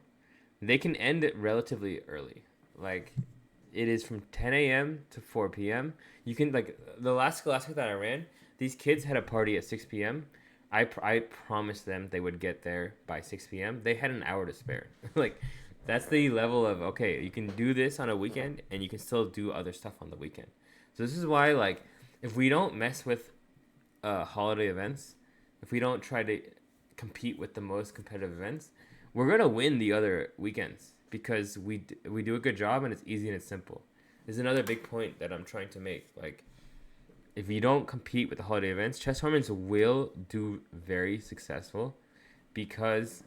they can end it relatively early. Like, it is from 10 a.m. to 4 p.m. You can, like, the last scholastic that I ran, these kids had a party at 6 p.m. I promised them they would get there by 6 p.m. They had an hour to spare. Like, that's the level of, okay, you can do this on a weekend and you can still do other stuff on the weekend. So this is why, like, if we don't mess with holiday events, if we don't try to compete with the most competitive events, we're going to win the other weekends because we do a good job and it's easy and it's simple. There's another big point that I'm trying to make. Like, if you don't compete with the holiday events, chess tournaments will do very successful because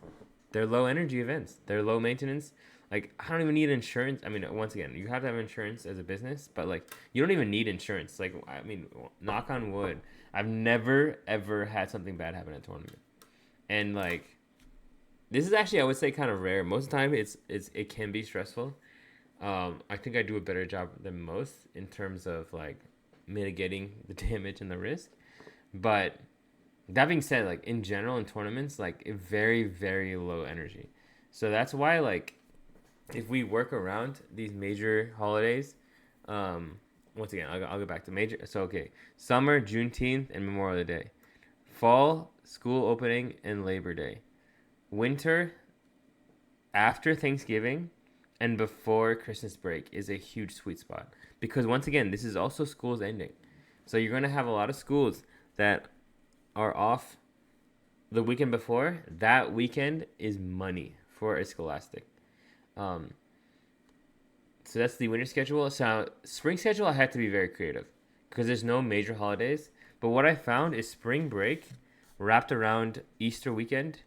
they're low energy events. They're low maintenance. Like, I don't even need insurance. I mean, once again, you have to have insurance as a business, but, like, you don't even need insurance. Like, I mean, knock on wood, I've never, ever had something bad happen at a tournament. And, like, this is actually, I would say, kind of rare. Most of the time, it can be stressful. I think I do a better job than most in terms of, like, mitigating the damage and the risk. But that being said, like, in general, in tournaments, like, very, very low energy. So that's why, like, if we work around these major holidays, once again, I'll go back to major. So, okay, summer, Juneteenth, and Memorial Day. Fall, school opening, and Labor Day. Winter, after Thanksgiving and before Christmas break is a huge sweet spot. Because, once again, this is also schools ending. So you're going to have a lot of schools that are off the weekend before. That weekend is money for a scholastic. So that's the winter schedule. So spring schedule, I had to be very creative because there's no major holidays. But what I found is spring break wrapped around Easter weekend.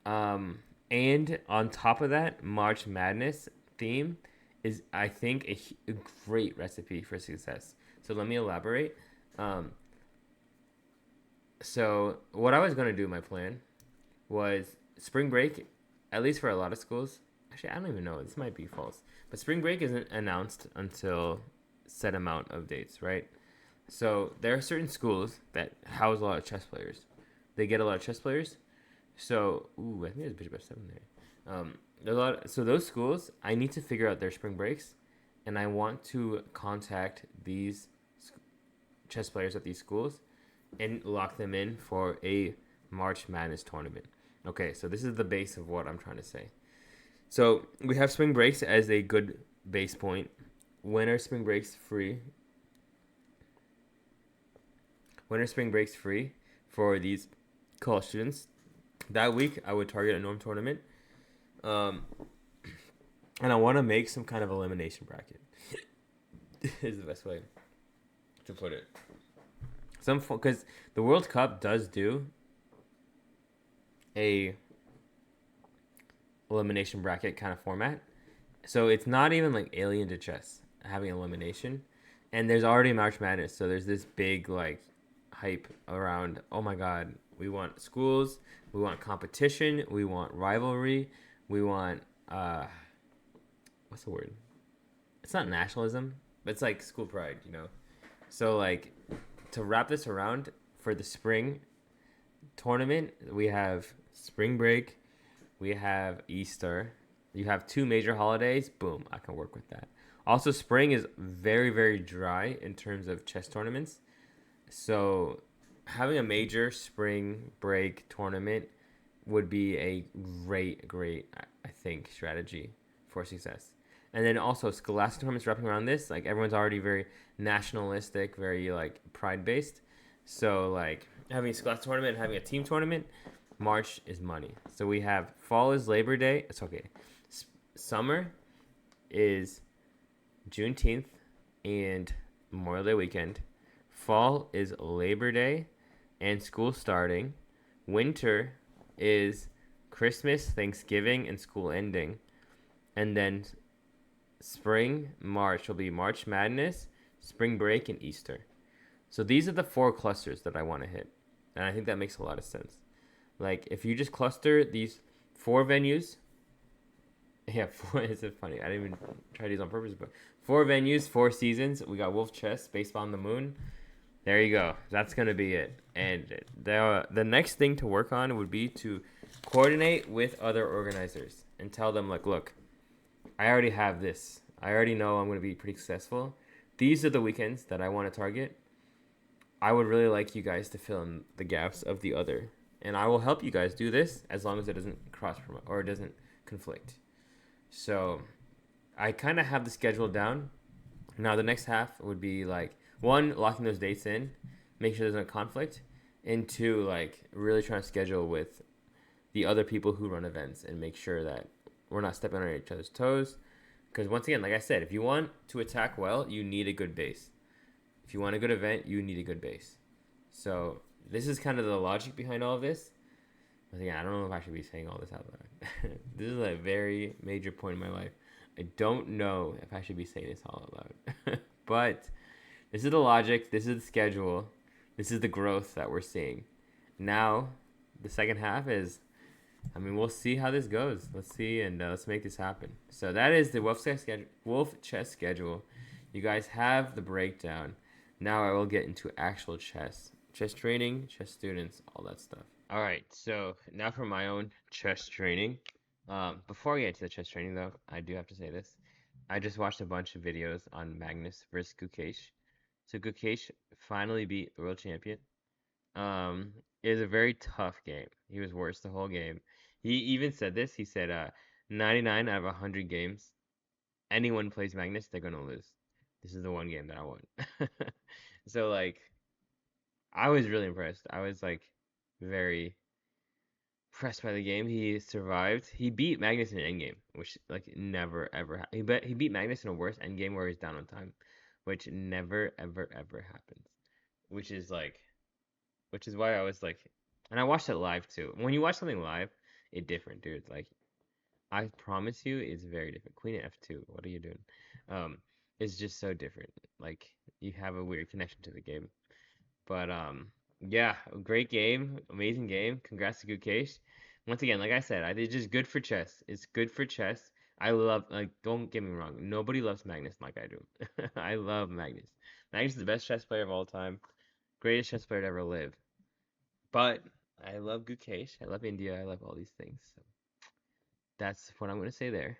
And on top of that, March Madness theme is, I think, a great recipe for success. So let me elaborate. So what I was gonna do, my plan was spring break, at least for a lot of schools. Actually, I don't even know. This might be false, but spring break isn't announced until set amount of dates, right? So there are certain schools that house a lot of chess players. They get a lot of chess players. So, ooh, I think there's Bishop F7 there. There's a lot. So those schools, I need to figure out their spring breaks, and I want to contact these chess players at these schools and lock them in for a March Madness tournament. Okay, so this is the base of what I'm trying to say. So we have spring breaks as a good base point. When are spring breaks free? When are spring breaks free for these college students? That week, I would target a norm tournament, um, and I want to make some kind of elimination bracket. Is the best way to put it. Some because the World Cup does do a elimination bracket kind of format, so it's not even like alien to chess having elimination, and there's already March Madness, so there's this big like hype around. Oh my God, we want schools, we want competition, we want rivalry, we want what's the word? It's not nationalism, but it's like school pride, you know. So like to wrap this around for the spring tournament, we have spring break, we have Easter. You have two major holidays. Boom, I can work with that. Also, spring is very, very dry in terms of chess tournaments. So, having a major spring break tournament would be a great, I think, strategy for success. And then also, scholastic tournaments wrapping around this, like everyone's already very nationalistic, very like pride based. So, like having a scholastic tournament and having a team tournament, March is money. So we have fall is Labor Day. It's okay. Summer is Juneteenth and Memorial Day weekend. Fall is Labor Day and school starting. Winter is Christmas, Thanksgiving, and school ending. And then spring, March will be March Madness, spring break, and Easter. So these are the four clusters that I want to hit. And I think that makes a lot of sense. Like, if you just cluster these four venues, yeah, four, is it funny? I didn't even try these on purpose, but four venues, four seasons. We got Wolf Chess, Baseball on the Moon. There you go. That's going to be it. And the next thing to work on would be to coordinate with other organizers and tell them, like, look, I already have this. I already know I'm going to be pretty successful. These are the weekends that I want to target. I would really like you guys to fill in the gaps of the other. And I will help you guys do this as long as it doesn't cross promote or it doesn't conflict. So I kind of have the schedule down. Now the next half would be like, one, locking those dates in, make sure there's no conflict, and two, like really trying to schedule with the other people who run events and make sure that we're not stepping on each other's toes. Because once again, like I said, if you want to attack well, you need a good base. If you want a good event, you need a good base. So this is kind of the logic behind all of this. But again, I don't know if I should be saying all this out loud. This is a very major point in my life. I don't know if I should be saying this all out loud. But this is the logic. This is the schedule. This is the growth that we're seeing. Now, the second half is, I mean, we'll see how this goes. Let's see, and let's make this happen. So that is the Wolf Chess schedule. You guys have the breakdown. Now I will get into actual chess training, chess students, all that stuff. All right, so now for my own chess training. Before I get into the chess training, though, I do have to say this. I just watched a bunch of videos on Magnus versus Gukesh. So Gukesh finally beat the world champion. It was a very tough game. He was worse the whole game. He even said this. He said, 99 out of 100 games, anyone plays Magnus, they're gonna lose. This is the one game that I won. So like, I was really impressed. I was like very impressed by the game. He survived. He beat Magnus in an endgame, which like never ever. He beat Magnus in a worse endgame where he's down on time, which never ever happens. Which is like, which is why I was like, and I watched it live too. When you watch something live, it's different, dude. Like, I promise you, it's very different. Queen at F2. What are you doing? It's just so different. Like, you have a weird connection to the game. But Yeah, great game, amazing game. Congrats to Gukesh. Once again, like I said, it's just good for chess. It's good for chess. I love, like, don't get me wrong. Nobody loves Magnus like I do. I love Magnus. Magnus is the best chess player of all time, greatest chess player to ever live. But I love Gukesh. I love India. I love all these things. So that's what I'm gonna say there.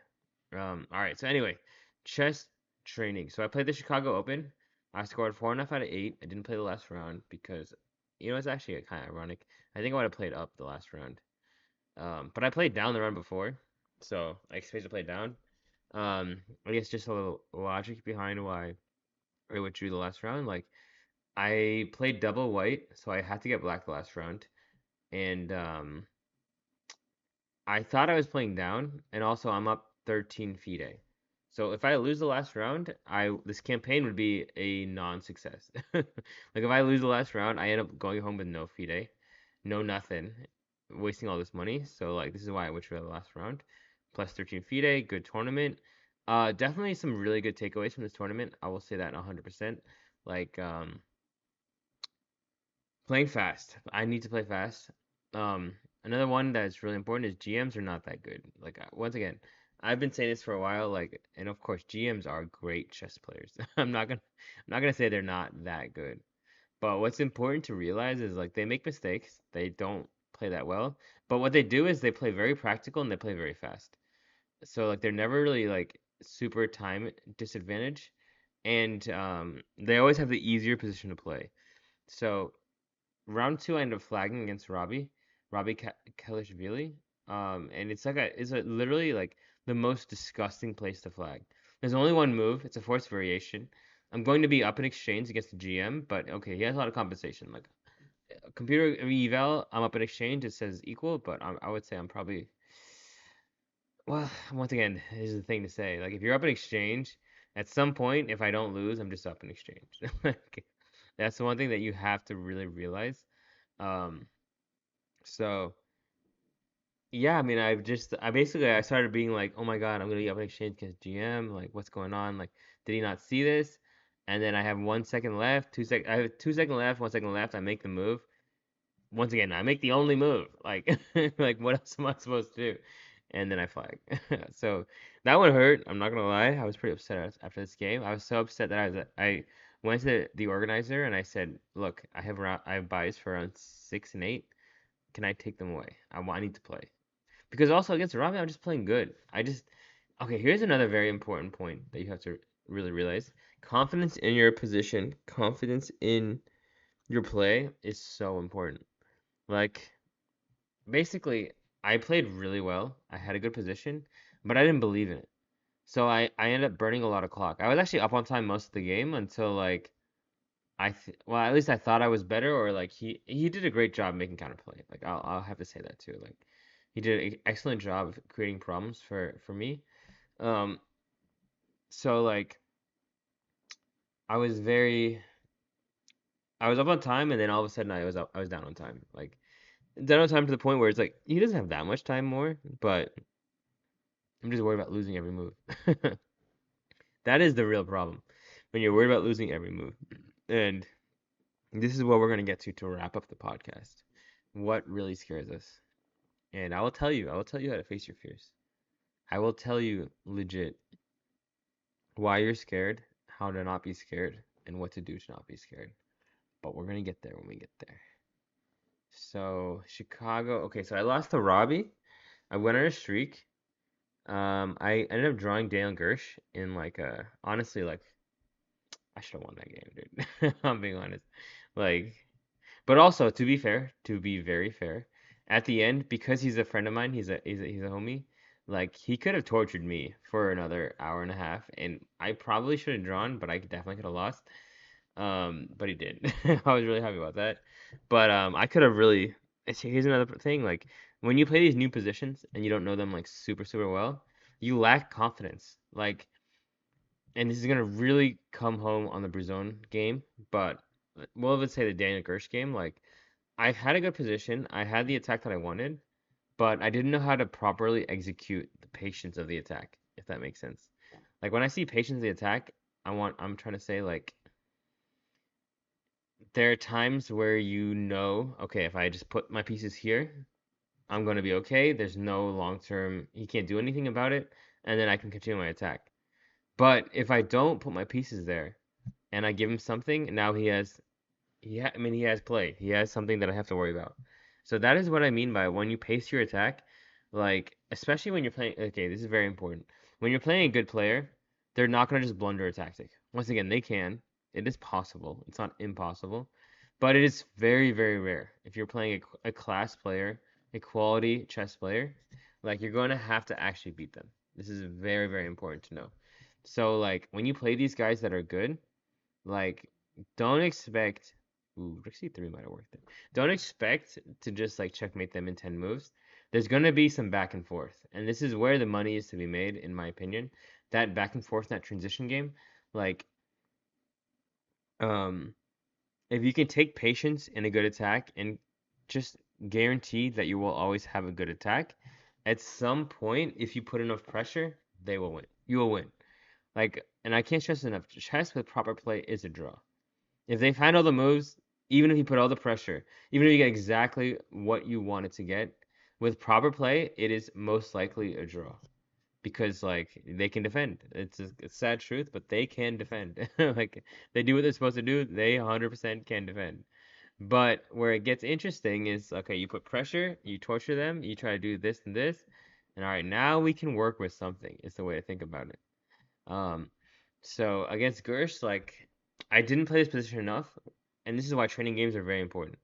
All right. So anyway, chess training. So I played the Chicago Open. I scored 4.5 out of 8. I didn't play the last round because, it's actually kind of ironic. I think I would have played up the last round. But I played down the round before, so I expected to play down. I guess just a little logic behind why I withdrew the last round. Like I played double white, so I had to get black the last round, and I thought I was playing down, and also I'm up 13 FIDE. So if I lose the last round, I this campaign would be a non-success. Like if I lose the last round, I end up going home with no FIDE, no nothing, wasting all this money. So like this is why I went for the last round. Plus 13 FIDE, good tournament. Definitely some really good takeaways from this tournament. I will say that 100%. Like playing fast. I need to play fast. Another one that's really important is GMs are not that good. Like once again, I've been saying this for a while. Like, and of course, GMs are great chess players. I'm not gonna say they're not that good. But what's important to realize is like they make mistakes. They don't play that well. But what they do is they play very practical and they play very fast. So like they're never really like super time disadvantage, and they always have the easier position to play. So round two, I ended up flagging against Robbie Kelishvili. And it's literally like the most disgusting place to flag. There's only one move. It's a forced variation. I'm going to be up in exchange against the GM, but okay, he has a lot of compensation. Like computer eval, I'm up in exchange. It says equal, but I would say I'm probably well. Once again, here's the thing to say. Like if you're up in exchange, at some point, if I don't lose, I'm just up in exchange. Like, that's the one thing that you have to really realize. Um, so yeah, I mean, I started being like, oh my God, I'm gonna be up in exchange against GM. Like, what's going on? Like, did he not see this? And then I have 1 second left, I have 2 second left, 1 second left. I make the move. Once again, I make the only move. Like, like what else am I supposed to do? And then I flag. So that one hurt. I'm not gonna lie. I was pretty upset after this game. I was so upset that I went to the organizer and I said, look, I have buys for round 6 and 8. Can I take them away? I need to play. Because also against Robbie, I'm just playing good. Okay, here's another very important point that you have to really realize. Confidence in your position, confidence in your play is so important. Like, basically, I played really well. I had a good position, but I didn't believe in it. So I ended up burning a lot of clock. I was actually up on time most of the game until like well, at least I thought I was better, or like he did a great job making counterplay. Like I'll have to say that too. Like he did an excellent job of creating problems for me. Um, so like I was very I was up on time, and then all of a sudden I was down on time. Like down on time to the point where it's like he doesn't have that much time more, but I'm just worried about losing every move. That is the real problem when you're worried about losing every move. And this is what we're gonna get to wrap up the podcast. What really scares us? And I will tell you how to face your fears. I will tell you legit why you're scared, how to not be scared, and what to do to not be scared. But we're gonna get there when we get there. So Chicago, okay, so I lost to Robbie. I went on a streak. I ended up drawing Daniel Gersh in like honestly like I should have won that game, dude. I'm being honest. Like, but also to be fair, to be very fair, at the end, because he's a friend of mine, he's a homie. Like he could have tortured me for another hour and a half, and I probably should have drawn, but I definitely could have lost. But he did. I was really happy about that. But I could have really. Here's another thing. Like when you play these new positions and you don't know them like super well, you lack confidence. Like, and this is gonna really come home on the Bruzone game. But well, let's say the Daniel Gersh game. Like I had a good position. I had the attack that I wanted, but I didn't know how to properly execute the patience of the attack. If that makes sense. Like when I see patience of the attack, I'm trying to say like there are times where okay, if I just put my pieces here, I'm going to be okay. There's no long term, he can't do anything about it, and then I can continue my attack. But if I don't put my pieces there and I give him something, now I mean, he has play. He has something that I have to worry about. So that is what I mean by when you pace your attack, like, especially when you're playing, okay, this is very important. When you're playing a good player, they're not going to just blunder a tactic. Once again, they can. It is possible. It's not impossible. But it is very, very rare. If you're playing a class player, a quality chess player, like, you're going to have to actually beat them. This is very, very important to know. So, like, when you play these guys that are good, like, don't expect. Ooh, Rook C3 might have worked there. Don't expect to just like checkmate them in 10 moves. There's gonna be some back and forth, and this is where the money is to be made, in my opinion. That back and forth, that transition game, like, um, if you can take patience in a good attack and just guarantee that you will always have a good attack, at some point, if you put enough pressure, they will win. You will win. Like, and I can't stress enough, chess with proper play is a draw. If they find all the moves, even if you put all the pressure, even if you get exactly what you wanted to get, with proper play, it is most likely a draw. Because, like, they can defend. It's a sad truth, but they can defend. Like, they do what they're supposed to do, they 100% can defend. But where it gets interesting is, okay, you put pressure, you torture them, you try to do this and this, and all right, now we can work with something, is the way to think about it. Um, so against Gersh, like, I didn't play this position enough, and this is why training games are very important.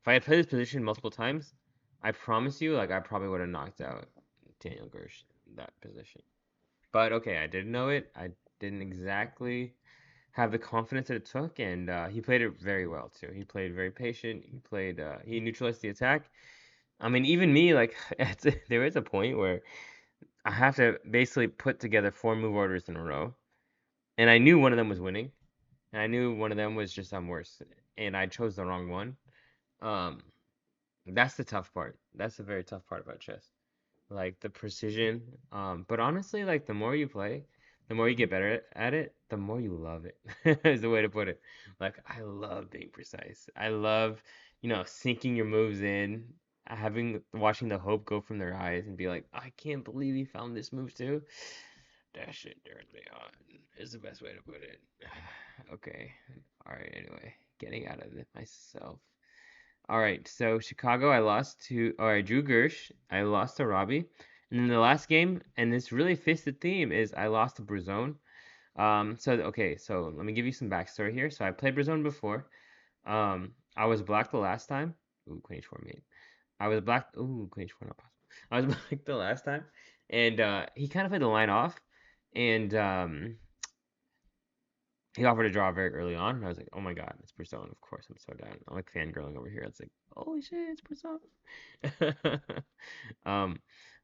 If I had played this position multiple times, I promise you, like, I probably would have knocked out Daniel Gersh in that position. But okay, I didn't know it. I didn't exactly have the confidence that it took, and he played it very well too. He played very patient. He neutralized the attack. I mean, even me, like, there is a point where I have to basically put together 4 move orders in a row, and I knew one of them was winning, and I knew one of them was just worse, and I chose the wrong one. Um, that's the tough part. That's the very tough part about chess, like the precision. But honestly, like, the more you play, the more you get better at it, the more you love it. Is the way to put it. Like, I love being precise. I love, sinking your moves in, watching the hope go from their eyes and be like, I can't believe he found this move too. That shit turns me on. Is the best way to put it. Okay. All right. Anyway, getting out of it myself. All right. So Chicago, I lost to. Or I drew Gersh. I lost to Robbie. And then the last game, and this really fits the theme, is I lost to Brazone. So okay. So let me give you some backstory here. So I played Brazone before. I was black the last time. Ooh, Queen H4 mate. I was black. Ooh, Queen H4 not possible. I was black the last time, and he kind of played the line off, and he offered a draw very early on, and I was like, oh my god, it's Persona. Of course, I'm so down. I'm like fangirling over here. It's like, holy shit, it's Persona. um,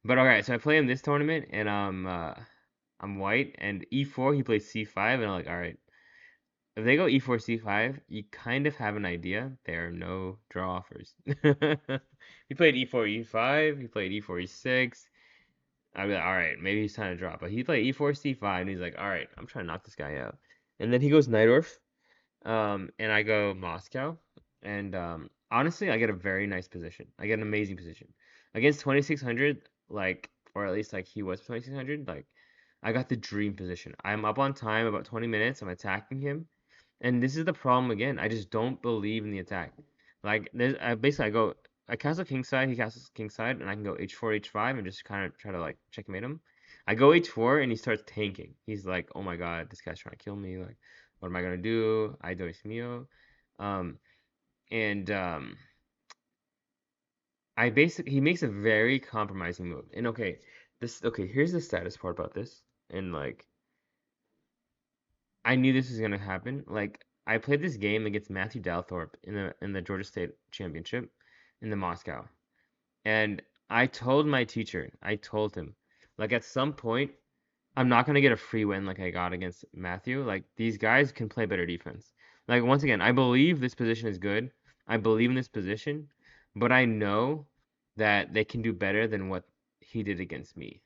but all right, so I play him this tournament, and I'm white, and E4 he plays C5, and I'm like, all right, if they go E4 C5, you kind of have an idea. There are no draw offers. He played E4 E5. He played E4 E6. I'd be like, all right, maybe he's trying to drop. But he played E4 C5, and he's like, all right, I'm trying to knock this guy out. And then he goes Nightorf, and I go Moscow. And honestly, I get a very nice position. I get an amazing position against 2600, like, or at least like he was 2600. Like, I got the dream position. I'm up on time about 20 minutes. I'm attacking him, and this is the problem again. I just don't believe in the attack. Like, basically I go, I castle kingside, he castles kingside, and I can go h4, h5, and just kind of try to like checkmate him. I go h4, and he starts tanking. He's like, oh my god, this guy's trying to kill me. Like, what am I gonna do? I do mio. Um, and he makes a very compromising move. And okay, here's the status part about this. And like, I knew this was gonna happen. Like, I played this game against Matthew Dalthorp in the Georgia State Championship in the Moscow, and I told him, like, at some point, I'm not gonna get a free win like I got against Matthew. Like, these guys can play better defense. Like, once again, I believe this position is good. I believe in this position, but I know that they can do better than what he did against me.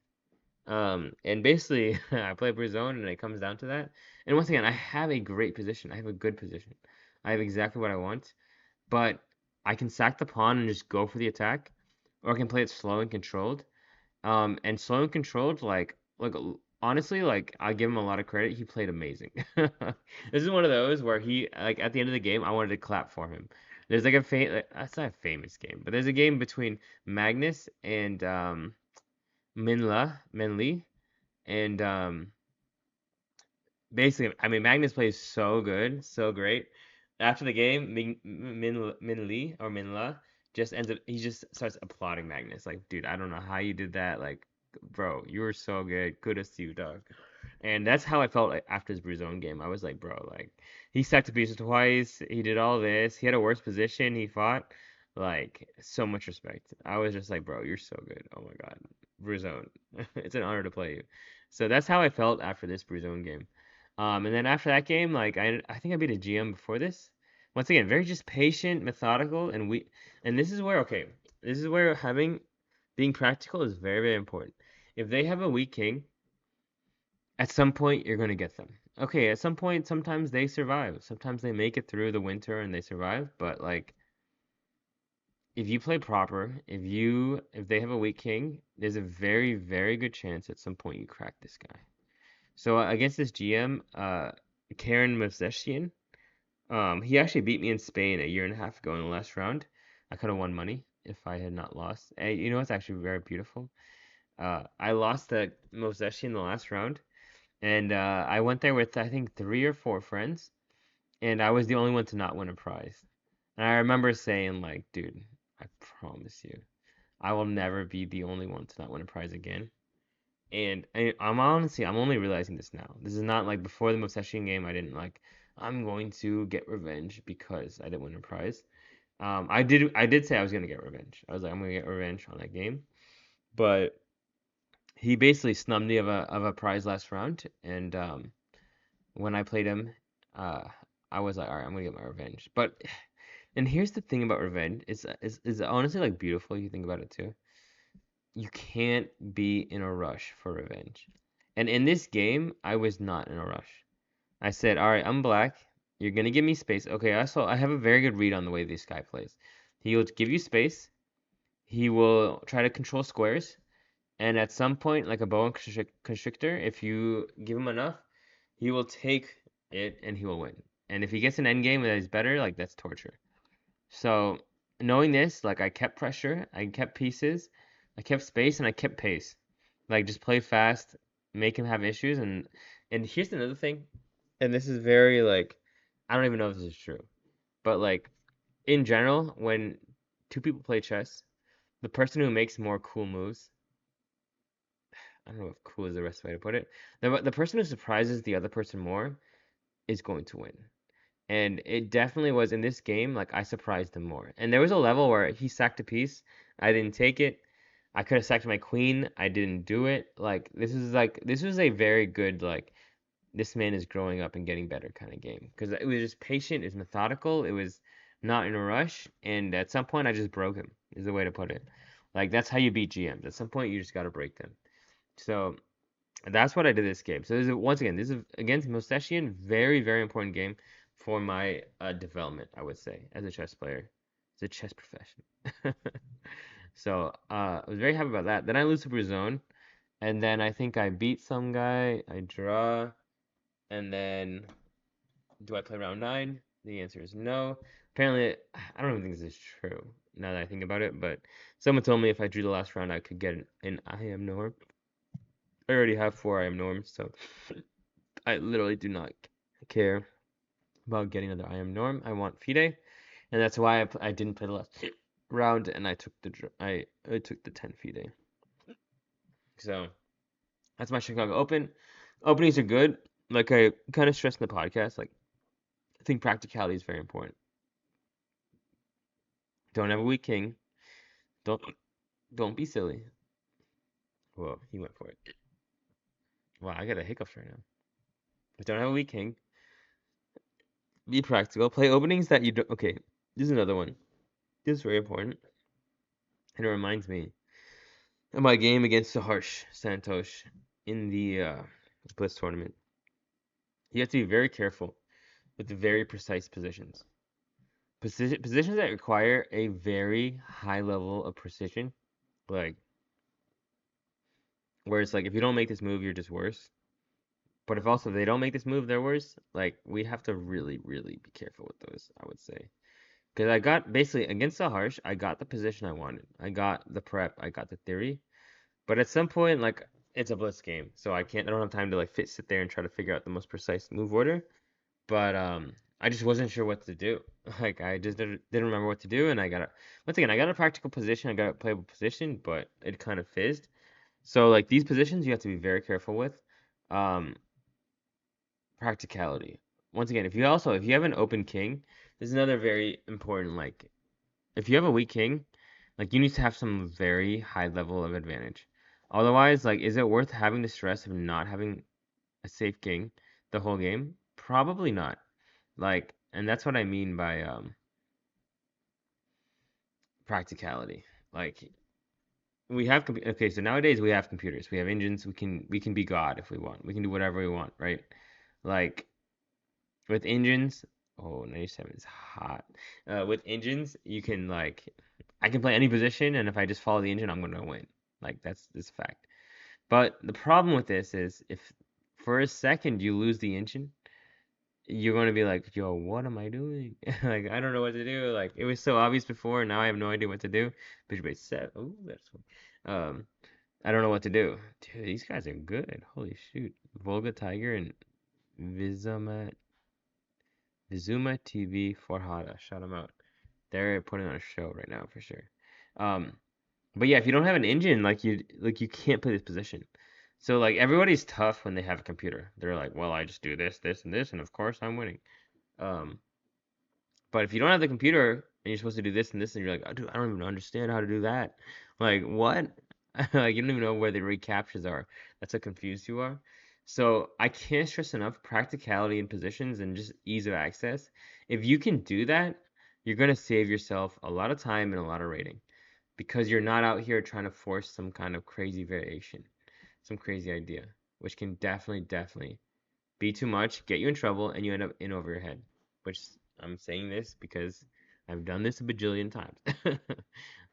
And basically, I play per zone, and it comes down to that. And once again, I have a great position. I have a good position. I have exactly what I want, but I can sack the pawn and just go for the attack, or I can play it slow and controlled. And slow and controlled, honestly, like I give him a lot of credit. He played amazing. This is one of those where he like at the end of the game, I wanted to clap for him. There's like that's not a famous game, but there's a game between Magnus and Minli, and basically, I mean, Magnus plays so good, so great. After the game, Min Lee or Minla just ends up, he just starts applauding Magnus. Like, dude, I don't know how you did that. Like, bro, you were so good. Kudos to you, dog. And that's how I felt like, after his Bruzone game. I was like, bro, like, he stacked to pieces twice. He did all this. He had a worse position. He fought. Like, so much respect. I was just like, bro, you're so good. Oh my God. Bruzone. It's an honor to play you. So that's how I felt after this Bruzone game. And then after that game, like I think I beat a GM before this. Once again, very just patient, methodical, and this is where this is where having being practical is very, very important. If they have a weak king, at some point you're gonna get them. Okay, at some point, sometimes they survive. Sometimes they make it through the winter and they survive. But like, if you play proper, if they have a weak king, there's a very, very good chance at some point you crack this guy. So against this GM, Karen Moseshian, he actually beat me in Spain a year and a half ago in the last round. I could have won money if I had not lost. You know what's actually very beautiful? I lost to Moseshi in the last round, and I went there with I think 3 or 4 friends, and I was the only one to not win a prize. And I remember saying like, dude, I promise you, I will never be the only one to not win a prize again. And I'm only realizing this now. This is not like before the Moseshi game. I didn't like, I'm going to get revenge because I didn't win a prize. I did say I was gonna get revenge. I was like, I'm gonna get revenge on that game. But he basically snubbed me of a prize last round, and when I played him, uh, I was like, all right, I'm gonna get my revenge. But and here's the thing about revenge. It's honestly like beautiful if you think about it too. You can't be in a rush for revenge. And in this game, I was not in a rush. I said, all right, I'm black. You're going to give me space. Okay, I have a very good read on the way this guy plays. He will give you space. He will try to control squares. And at some point, like a boa constrictor, if you give him enough, he will take it and he will win. And if he gets an endgame that is better, like that's torture. So knowing this, like I kept pressure, I kept pieces, I kept space, and I kept pace. Like just play fast, make him have issues, and here's another thing, and this is very like I don't even know if this is true, but like in general, when two people play chess, the person who makes more cool moves, I don't know if cool is the best way to put it, the person who surprises the other person more is going to win. And it definitely was in this game, like I surprised him more. And there was a level where he sacked a piece, I didn't take it. I could have sacked my queen, I didn't do it. Like this was a very good like this man is growing up and getting better kind of game because it was just patient, it was methodical, it was not in a rush, and at some point I just broke him. Is the way to put it. Like that's how you beat GMs. At some point you just got to break them. So that's what I did this game. So once again, this is against Moseshian, very, very important game for my development, I would say, as a chess player, as a chess profession. So I was very happy about that. Then I lose to Bruzone, and then I think I beat some guy, I draw, and then do I play round 9? The answer is no. Apparently, I don't even think this is true now that I think about it, but someone told me if I drew the last round, I could get an IM norm. I already have 4 IM norms, so I literally do not care about getting another IM norm. I want FIDE, and that's why I didn't play the last round, and I took I took the 10 FIDE. So that's my Chicago Open. Openings are good. Like I kind of stressed in the podcast, like I think practicality is very important. Don't have a weak king. Don't don't be silly. Whoa, he went for it. Wow, I got a hiccups right now. But don't have a weak king. Be practical. Play openings that you don't. Okay, this is another one. This is very important. And it reminds me of my game against Saharsh Santosh in the Blitz tournament. You have to be very careful with the very precise positions. positions that require a very high level of precision, like where it's like if you don't make this move, you're just worse. But if also they don't make this move, they're worse. Like we have to really, really be careful with those, I would say. Because I got basically against Saharsh, I got the position I wanted. I got the prep, I got the theory. But at some point, like it's a blitz game, so I don't have time to like sit there and try to figure out the most precise move order. But I just wasn't sure what to do. Like I just didn't remember what to do, and once again I got a practical position, I got a playable position, but it kind of fizzed. So like these positions you have to be very careful with. Um, Practicality. Once again, if you have an open king, this is another very important like if you have a weak king, like you need to have some very high level of advantage. Otherwise, like is it worth having the stress of not having a safe king the whole game? Probably not. Like, and that's what I mean by practicality. Like okay, so nowadays we have computers, we have engines, we can be God if we want. We can do whatever we want, right? Like with engines, oh, 97 is hot. With engines, you can like I can play any position, and if I just follow the engine, I'm gonna win. Like that's a fact. But the problem with this is if for a second you lose the engine, you're gonna be like, yo, what am I doing? Like I don't know what to do. Like it was so obvious before, now I have no idea what to do. Bishop a7. Oh, that's fun. I don't know what to do. Dude, these guys are good. Holy shoot. Volga Tiger and Vizuma Vizuma TV Forhada. Shout them out. They're putting on a show right now for sure. Um, but yeah, if you don't have an engine, like you can't play this position. So like everybody's tough when they have a computer. They're like, well, I just do this, this, and this, and of course I'm winning. Um, but if you don't have the computer and you're supposed to do this and this, and you're like, oh, dude, I don't even understand how to do that. Like what? Like you don't even know where the recaptures are. That's how confused you are. So I can't stress enough practicality in positions and just ease of access. If you can do that, you're gonna save yourself a lot of time and a lot of rating because you're not out here trying to force some kind of crazy variation, some crazy idea, which can definitely be too much, get you in trouble, and you end up in over your head. Which I'm saying this because I've done this a bajillion times.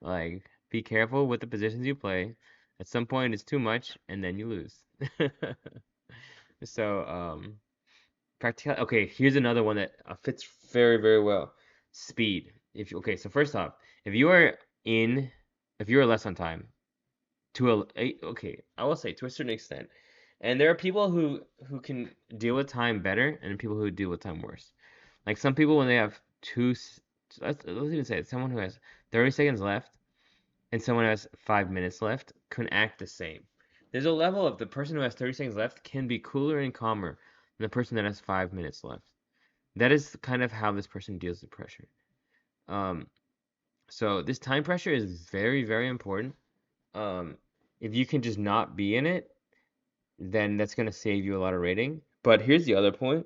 Like, be careful with the positions you play. At some point, it's too much, and then you lose. So, practical. Okay, here's another one that fits very, very well. Speed. Okay, so first off, if you are in, if you are less on time, okay, I will say to a certain extent. And there are people who can deal with time better and people who deal with time worse. Like some people when they have let's even say it, someone who has 30 seconds left and someone who has 5 minutes left can act the same. There's a level of the person who has 30 seconds left can be cooler and calmer than the person that has 5 minutes left. That is kind of how this person deals with pressure. Um, so this time pressure is very, very important. Um, if you can just not be in it, then that's going to save you a lot of rating. But here's the other point.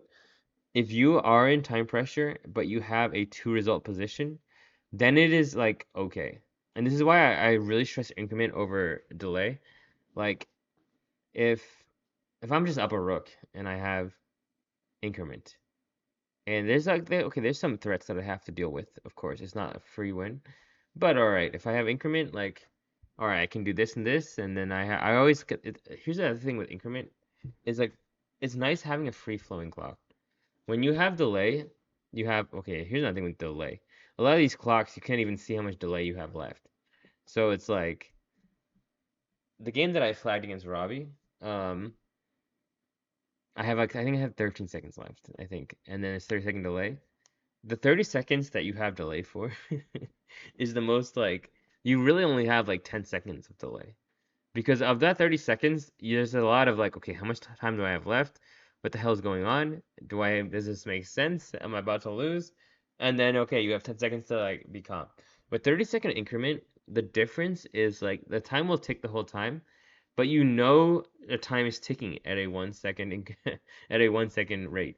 If you are in time pressure, but you have a two result position, then it is like okay. And this is why I really stress increment over delay. Like if I'm just up a rook and I have increment, and there's like okay, there's some threats that I have to deal with, of course. It's not a free win. But all right, if I have increment, like all right, I can do this and this, and then I always get here's the other thing with increment is like it's nice having a free flowing clock. When you have delay, you have okay, here's another thing with delay. A lot of these clocks you can't even see how much delay you have left. So it's like the game that I flagged against Robbie, um, I have like I think I have 13 seconds left, I think. And then it's 30-second delay. The 30 seconds that you have delay for is the most like you really only have like 10 seconds of delay. Because of that 30 seconds, there's a lot of like, okay, how much time do I have left? What the hell is going on? Does this make sense? Am I about to lose? And then, okay, you have 10 seconds to like be calm. But 30-second increment, the difference is like the time will tick the whole time, but you know the time is ticking at a 1 second at a 1 second rate.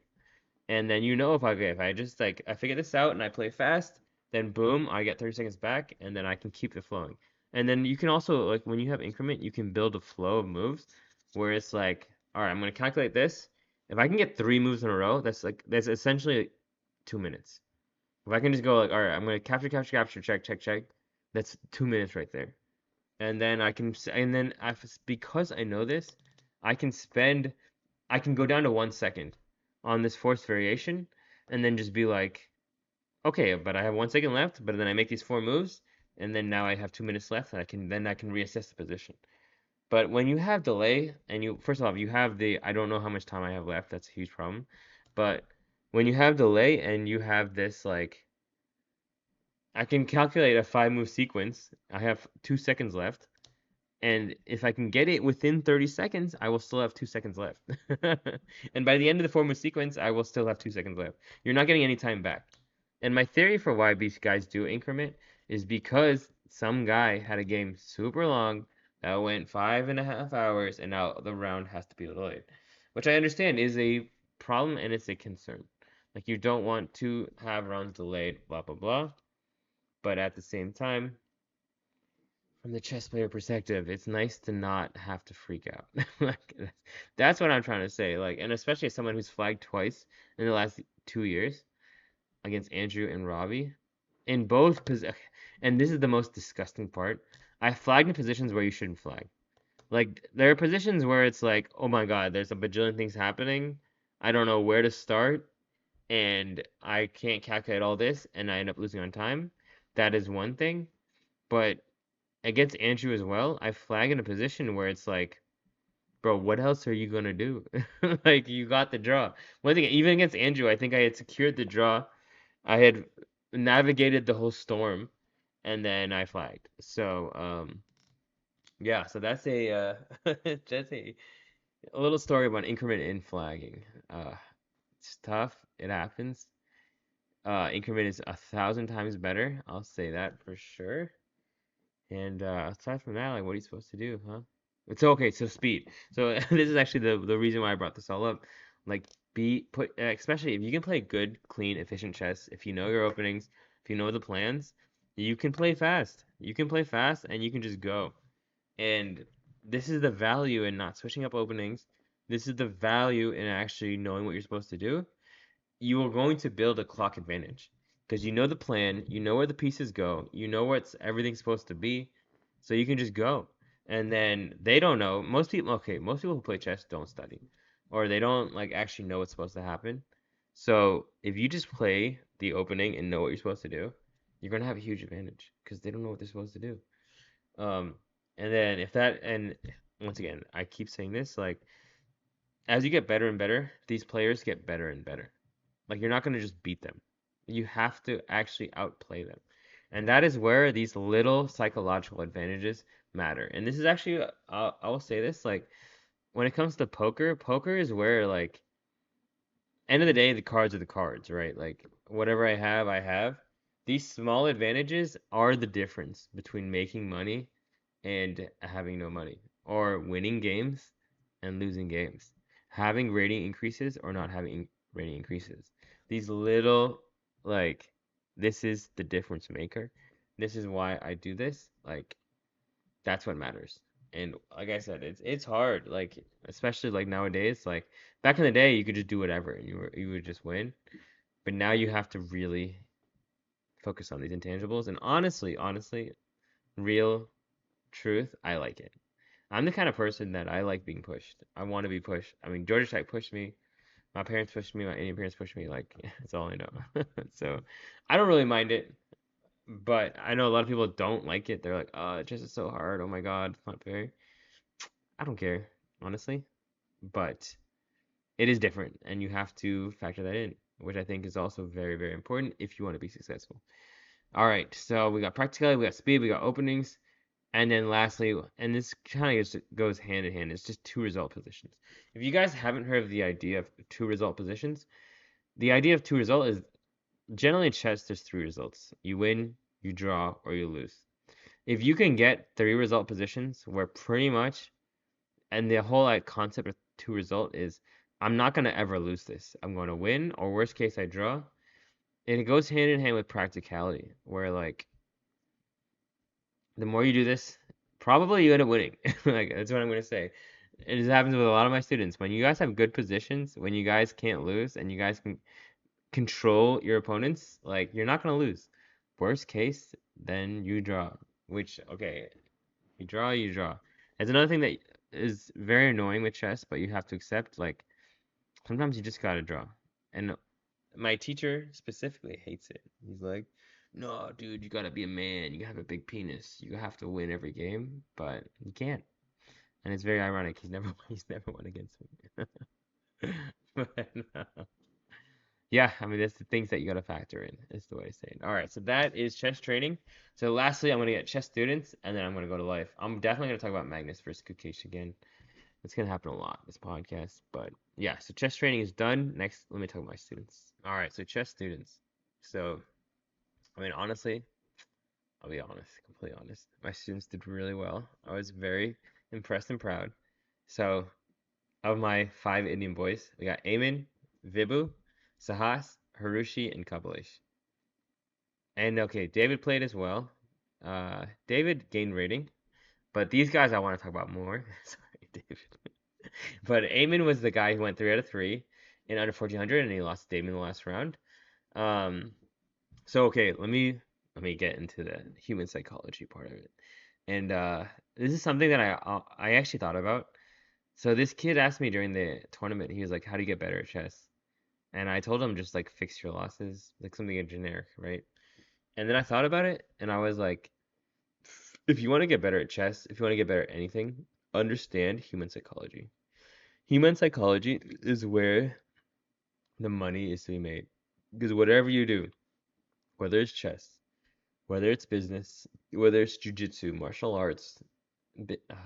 And then you know if I just like I figure this out and I play fast, then boom, I get 30 seconds back and then I can keep it flowing. And then you can also like when you have increment, you can build a flow of moves where it's like, all right, I'm gonna calculate this. If I can get 3 moves in a row, that's essentially 2 minutes. If I can just go like, all right, I'm gonna capture, capture, capture, check, check, check. That's 2 minutes right there. And then because I know this, I can spend, I can go down to 1 second on this forced variation, and then just be like, okay, but I have 1 second left. But then I make these four moves, and then now I have 2 minutes left, and I can reassess the position. But when you have delay, and you first off you have I don't know how much time I have left. That's a huge problem. But when you have delay and you have this like I can calculate a 5 move sequence. I have 2 seconds left. And if I can get it within 30 seconds, I will still have 2 seconds left. And by the end of the 4 move sequence, I will still have 2 seconds left. You're not getting any time back. And my theory for why these guys do increment is because some guy had a game super long that went 5.5 hours, and now the round has to be delayed, which I understand is a problem and it's a concern. Like you don't want to have rounds delayed, blah blah blah. But at the same time, from the chess player perspective, it's nice to not have to freak out. Like that's what I'm trying to say. Like, and especially as someone who's flagged twice in the last 2 years against Andrew and Robbie, in both and this is the most disgusting part. I flagged in positions where you shouldn't flag. Like there are positions where it's like, oh my god, there's a bajillion things happening. I don't know where to start, and I can't calculate all this, and I end up losing on time. That is one thing, but against Andrew as well, I flag in a position where it's like, bro, what else are you gonna do? Like you got the draw. One thing, even against Andrew, I think I had secured the draw. I had navigated the whole storm, and then I flagged. So, yeah. So that's that's a little story about increment in flagging. It's tough. It happens. Increment is 1,000 times better. I'll say that for sure. And aside from that, like, what are you supposed to do, huh? It's okay. So speed. So this is actually the reason why I brought this all up. Like, especially if you can play good, clean, efficient chess. If you know your openings, if you know the plans, you can play fast. You can play fast, and you can just go. And this is the value in not switching up openings. This is the value in actually knowing what you're supposed to do. You are going to build a clock advantage because you know the plan, you know where the pieces go, you know what's everything's supposed to be, so you can just go. And then they don't know. Most people who play chess don't study, or they don't like actually know what's supposed to happen. So if you just play the opening and know what you're supposed to do, you're gonna have a huge advantage because they don't know what they're supposed to do. Um, and then if that and once again, I keep saying this, like as you get better and better, these players get better and better. Like you're not going to just beat them. You have to actually outplay them. And that is where these little psychological advantages matter. And this is actually, I will say this, like when it comes to poker, poker is where like end of the day, the cards are the cards, right? Like whatever I have, I have. These small advantages are the difference between making money and having no money, or winning games and losing games, having rating increases or not having rating increases. These little, like, this is the difference maker. This is why I do this. Like, that's what matters. And like I said, it's hard. Like, especially like nowadays. Like back in the day, you could just do whatever and you would just win. But now you have to really focus on these intangibles. And honestly, real truth, I like it. I'm the kind of person that I like being pushed. I want to be pushed. I mean, Georgia Tech pushed me. My parents pushed me. My Indian parents pushed me. Like, that's all I know. So, I don't really mind it. But I know a lot of people don't like it. They're like, oh, it just is so hard. Oh my God, it's not fair. I don't care, honestly. But it is different, and you have to factor that in, which I think is also very, very important if you want to be successful. All right, so we got practicality, we got speed, we got openings. And then lastly, and this kind of just goes hand in hand, it's just two result positions. If you guys haven't heard of the idea of two result positions, the idea of two result is generally in chess, there's three results. You win, you draw, or you lose. If you can get three result positions where pretty much, and the whole like concept of two result is I'm not going to ever lose this. I'm going to win, or worst case, I draw. And it goes hand in hand with practicality, where like the more you do this, probably you end up winning. Like that's what I'm gonna say. It just happens with a lot of my students. When you guys have good positions, when you guys can't lose, and you guys can control your opponents, like you're not gonna lose. Worst case, then you draw. Which, okay, you draw, you draw. It's another thing that is very annoying with chess, but you have to accept, like, sometimes you just gotta draw. And my teacher specifically hates it. He's like, no, dude, you gotta be a man. You have a big penis. You have to win every game, but you can't. And it's very ironic. He's never won against me. But, yeah, I mean, that's the things that you gotta factor in, is the way to say it. All right, so that is chess training. So lastly, I'm gonna get chess students, and then I'm gonna go to life. I'm definitely gonna talk about Magnus versus Gukesh again. It's gonna happen a lot this podcast, but yeah. So chess training is done. Next, let me talk about my students. All right, so chess students. So I mean, honestly, I'll be honest, completely honest. My students did really well. I was very impressed and proud. So of my 5 Indian boys, we got Amin, Vibhu, Saahas, Harushi, and Kamlesh. And okay, David played as well. David gained rating, but these guys I want to talk about more. Sorry, David. But Amin was the guy who went 3 out of 3 in under 1400, and he lost to Damien in the last round. Um, so okay, let me get into the human psychology part of it. And this is something that I actually thought about. So this kid asked me during the tournament, he was like, "How do you get better at chess?" And I told him just like fix your losses, like something generic, right? And then I thought about it, and I was like, if you want to get better at chess, if you want to get better at anything, understand human psychology. Human psychology is where the money is to be made. Because whatever you do, whether it's chess, whether it's business, whether it's jujitsu, martial arts,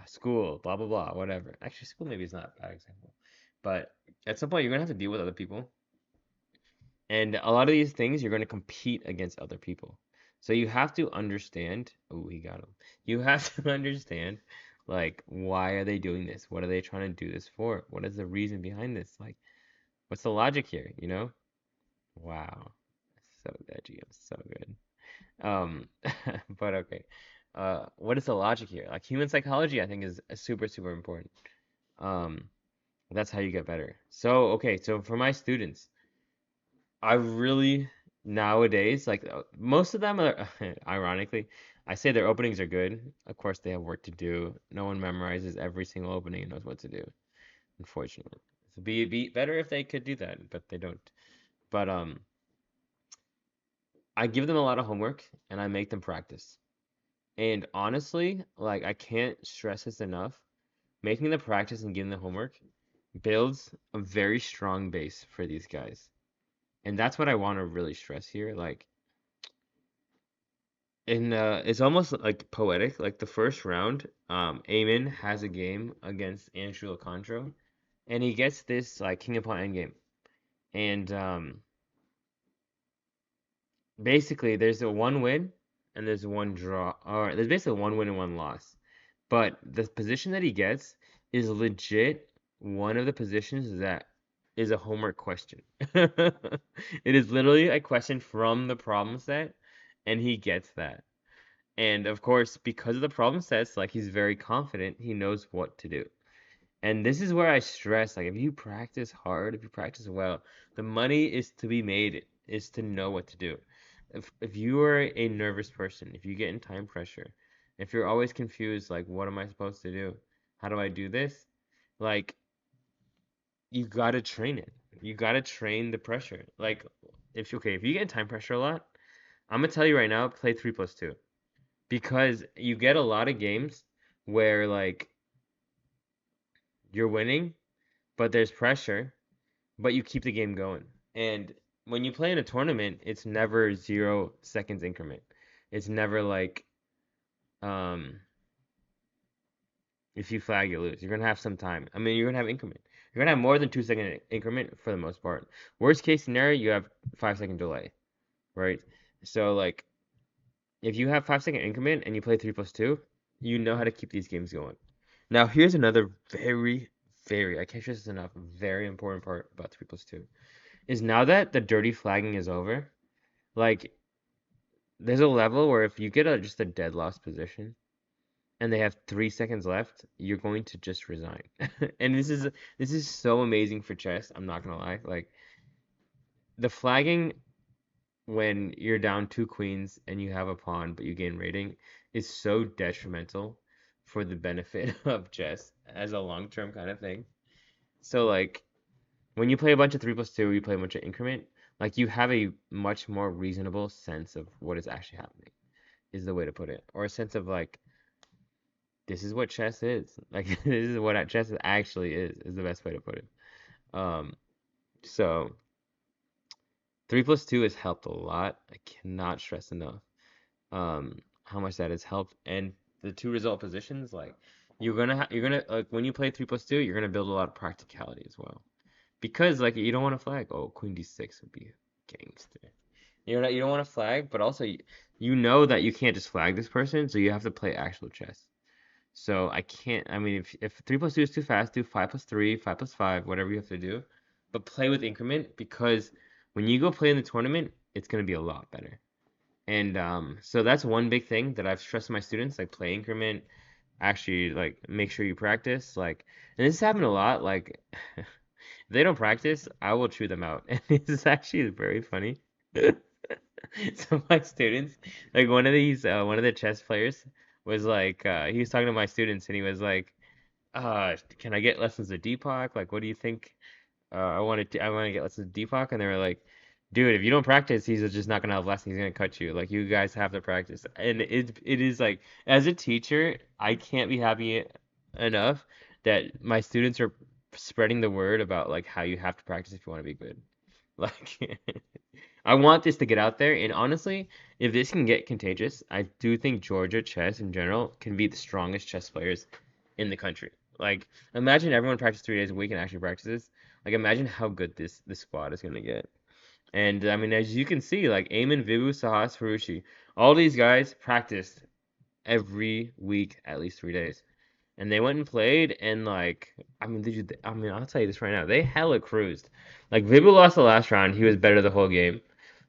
school, blah, blah, blah, whatever. Actually, school maybe is not a bad example. But at some point, you're going to have to deal with other people. And a lot of these things, you're going to compete against other people. So you have to understand. Oh, he got him. You have to understand, like, why are they doing this? What are they trying to do this for? What is the reason behind this? Like, what's the logic here, you know? Wow. So edgy. I'm so good. Um, but okay. What is the logic here? Like human psychology, I think is super, super important. Um, that's how you get better. So, okay, so for my students, I really nowadays like most of them are ironically, I say their openings are good. Of course, they have work to do. No one memorizes every single opening and knows what to do, unfortunately. So be better if they could do that, but they don't. But I give them a lot of homework and I make them practice. And honestly, like I can't stress this enough. Making the practice and giving the homework builds a very strong base for these guys. And that's what I want to really stress here. Like it's almost like poetic. Like the first round, Eamon has a game against Andrew Alcantara, and he gets this like king of pawn endgame. And basically there's a one win and there's one draw. Or there's basically one win and one loss. But the position that he gets is legit one of the positions that is a homework question. It is literally a question from the problem set, and he gets that. And of course, because of the problem sets, like he's very confident, he knows what to do. And this is where I stress, like if you practice hard, if you practice well, the money is to be made, is to know what to do. If you are a nervous person, if you get in time pressure, if you're always confused, like what am I supposed to do? How do I do this? Like you gotta train it. You gotta train the pressure. Like if you get in time pressure a lot, I'm gonna tell you right now, play 3+2. Because you get a lot of games where like you're winning, but there's pressure, but you keep the game going. And when you play in a tournament, it's never 0 seconds increment. It's never like um if you flag you lose. You're gonna have some time. I mean, you're gonna have increment. You're gonna have more than 2 second increment for the most part. Worst case scenario, you have 5 second delay, right? So like if you have 5 second increment and you play 3+2, you know how to keep these games going. Now here's another very I can't stress this enough, very important part about 3+2 is now that the dirty flagging is over, like there's a level where if you get just a dead loss position and they have 3 seconds left, you're going to just resign. And this is so amazing for chess. I'm not gonna lie. Like the flagging when you're down two queens and you have a pawn but you gain rating is so detrimental for the benefit of chess as a long-term kind of thing. So like when you play a bunch of 3+2, you play a bunch of increment, like you have a much more reasonable sense of what is actually happening, is the way to put it. Or a sense of like, this is what chess is. Like this is what chess actually is the best way to put it. Um, so 3+2 has helped a lot. I cannot stress enough how much that has helped. And the two result positions, like you're gonna like when you play 3+2, you're gonna build a lot of practicality as well. Because like you don't want to flag. Oh, Queen D6 would be gangster. You don't want to flag, but also you know that you can't just flag this person, so you have to play actual chess. So I can't. I mean, if 3+2 is too fast, do 5+3, 5+5, whatever you have to do, but play with increment because when you go play in the tournament, it's gonna be a lot better. And so that's one big thing that I've stressed to my students, like play increment, actually like make sure you practice, like, and this has happened a lot, like if they don't practice, I will chew them out. And this is actually very funny. Some of my students, like one of the chess players was like, he was talking to my students and he was like, can I get lessons of Deepak? Like, what do you think? I want to get lessons of Deepak. And they were like, dude, if you don't practice, he's just not gonna have lessons. He's gonna cut you. Like, you guys have to practice. And it is like, as a teacher, I can't be happy enough that my students are spreading the word about like how you have to practice if you want to be good. Like, I want this to get out there. And honestly, if this can get contagious, I do think Georgia chess in general can be the strongest chess players in the country. Like, imagine everyone practices 3 days a week and actually practices. Like, imagine how good this squad is gonna get. And I mean, as you can see, like Eamon, Vibu, Saahas, Farushi, all these guys practiced every week at least 3 days. And they went and played, and like, I mean, I'll tell you this right now, they hella cruised. Like, Vibu lost the last round, he was better the whole game.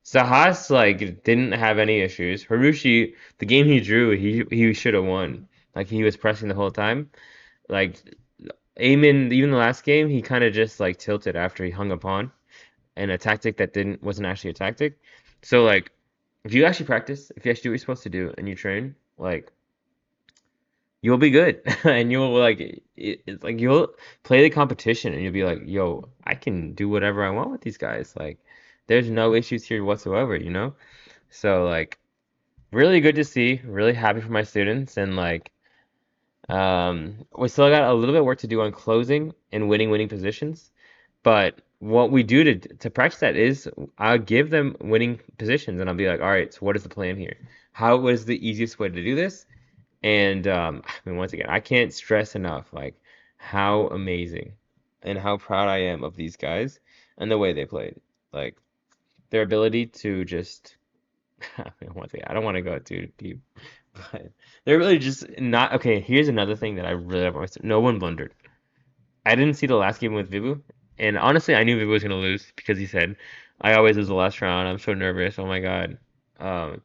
Sahas like didn't have any issues. Harushi, the game he drew, he should have won. Like he was pressing the whole time. Like Eamon, even the last game, he kind of just like tilted after he hung upon and a tactic that didn't wasn't actually a tactic. So like, if you actually practice, if you actually do what you're supposed to do, and you train, like you'll be good, and you'll like it's like you'll play the competition, and you'll be like, yo, I can do whatever I want with these guys. Like, there's no issues here whatsoever, you know? So like, really good to see. Really happy for my students, and like, we still got a little bit of work to do on closing and winning positions. But what we do to practice that is I'll give them winning positions and I'll be like, all right, so what is the plan here? How is the easiest way to do this? And I mean, once again, I can't stress enough like how amazing and how proud I am of these guys and the way they played. Like their ability to just I mean, once again, I don't want to go too deep, but they're really just not okay. Here's another thing that I really have. No one blundered. I didn't see the last game with Vibu, and honestly, I knew Vibu was gonna lose because he said, "I always lose the last round. I'm so nervous. Oh my God." Um,